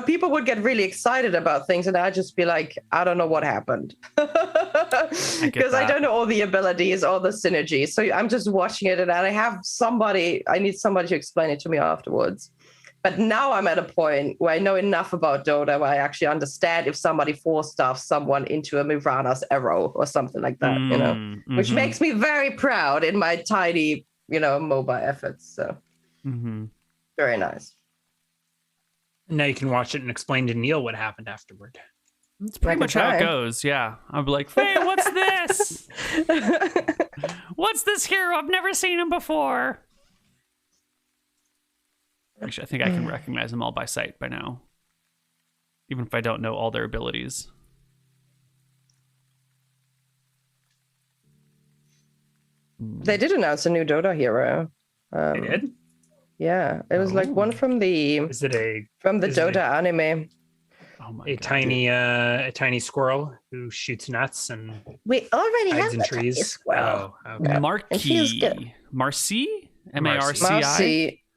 people would get really excited about things, and I'd just be like, I don't know what happened. Because I don't know all the abilities or the synergies. So I'm just watching it, and I need somebody to explain it to me afterwards. But now I'm at a point where I know enough about Dota where I actually understand if somebody four-staffs someone into a Mirana's arrow or something like that, which makes me very proud in my tiny, MOBA efforts. So very nice. Now you can watch it and explain to Neal what happened afterward. It's pretty much how it goes. Yeah. I'll be like, hey, what's this? What's this hero? I've never seen him before. Actually, I think I can recognize them all by sight by now, even if I don't know all their abilities. They did announce a new Dota hero. They did? Yeah, it was like one from the Dota anime. Oh my God, a tiny squirrel who shoots nuts and we already hides have in trees. Squirrel. Oh, okay. Marcy? Marci?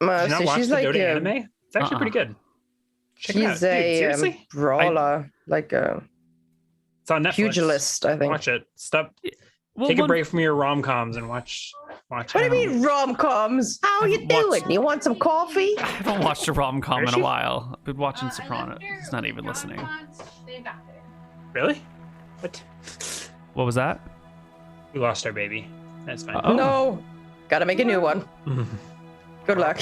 Did you not watch she's the like Dota anime? It's actually pretty good. Check it out. She's a brawler, like a it's on Netflix. Pugilist, I think. Watch it. Stop. Take a break from your rom-coms and watch. What do you mean rom-coms? How are you doing? You want some coffee? I haven't watched a rom-com in a while. I've been watching Soprano. He's not even listening. Really? What? What was that? We lost our baby. That's fine. Oh. No. Gotta make a new one. Good luck.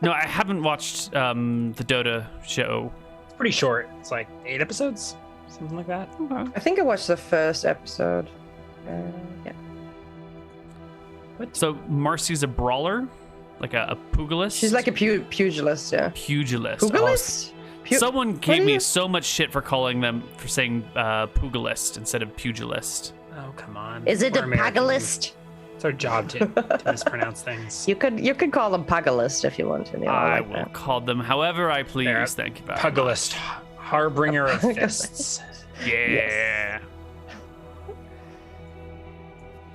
No, I haven't watched the Dota show. It's pretty short. It's like 8 episodes, something like that. Okay. I think I watched the first episode. Yeah. So Marcy's a brawler, like a pugilist. She's like a pugilist, yeah. Pugilist. Pugilist? Someone gave me so much shit for saying pugilist instead of pugilist. Oh, come on. Is it We're a Americans. pugilist? It's our job to mispronounce things. You could call them pugilist if you want to. Neal. I like will that. call them however I please. They're Thank you very Pugilist, harbinger of fists. much. Yeah.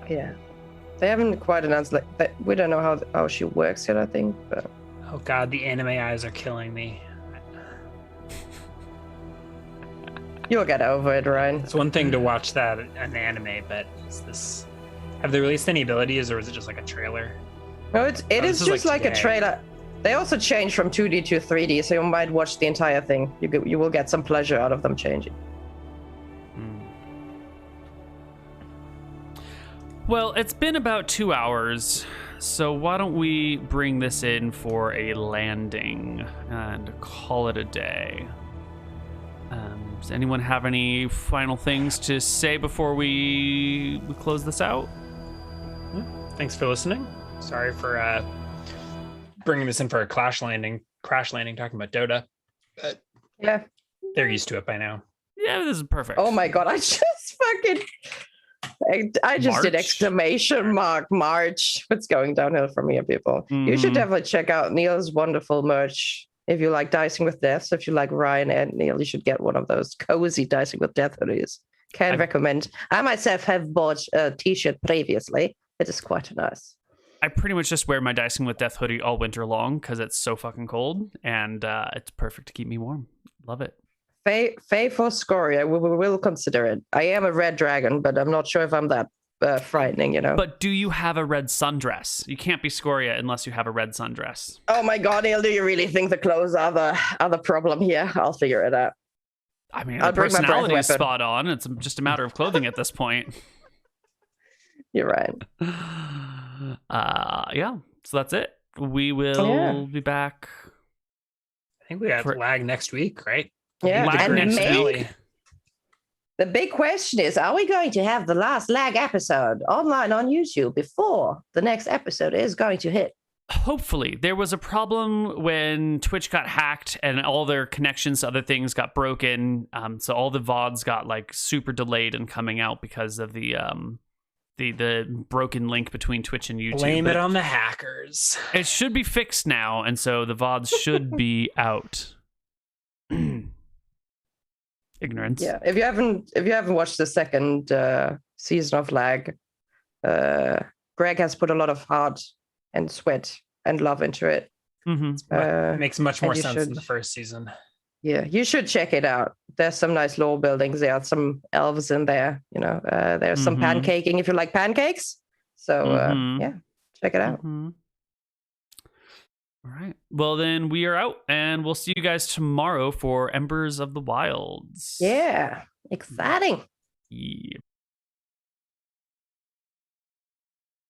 Yeah. They haven't quite announced we don't know how she works yet, I think, but Oh God, the anime eyes are killing me. you'll get over it, Ryan. It's one thing to watch an anime, but is this? Have they released any abilities, or is it just like a trailer? No, it is this is just like a today. trailer. They also changed from 2D to 3D, so you might watch the entire thing. You will get some pleasure out of them changing. Well, it's been about 2 hours, so why don't we bring this in for a landing and call it a day? Does anyone have any final things to say before we close this out? Thanks for listening. Sorry for bringing this in for a crash landing talking about Dota. But Yeah. they're used to it by now. Yeah, this is perfect. Oh my god, I just did exclamation mark March. What's going downhill from here, people? You should definitely check out Neal's wonderful merch. If you like Dicing with Death, so if you like Ryan and Neal, you should get one of those cozy Dicing with Death hoodies. Can recommend. I myself have bought a t-shirt previously. It is quite nice. I pretty much just wear my Dicing with Death hoodie all winter long because it's so fucking cold, and it's perfect to keep me warm. Love it. Faye for Scoria, we will consider it. I am a red dragon, but I'm not sure if I'm that frightening, But do you have a red sundress? You can't be Scoria unless you have a red sundress. Oh my god, Neal, do you really think the clothes are the problem here? I'll figure it out. I mean, I'll the bring my breath personality is weapon. spot on. It's just a matter of clothing at this point. You're right. Yeah. So that's it. We will be back. I think we have lag next week, right? Yeah, Lag and next maybe the big question is, are we going to have the last lag episode online on YouTube before the next episode is going to hit? Hopefully. There was a problem when Twitch got hacked and all their connections to other things got broken. So all the VODs got like super delayed in coming out because of the broken link between Twitch and YouTube. Blame But it on the hackers. it should be fixed now, and so the VODs should be out. Ignorance. Yeah, if you haven't watched the second season of Lag, Greg has put a lot of heart and sweat and love into it. Mm-hmm. It makes much more you sense should. than the first season. Yeah, you should check it out. There's some nice lore buildings. There are some elves in there. There's some pancaking if you like pancakes. So yeah, check it out. Mm-hmm. All right. Well, then we are out, and we'll see you guys tomorrow for Embers of the Wilds. Yeah, exciting. Yeah.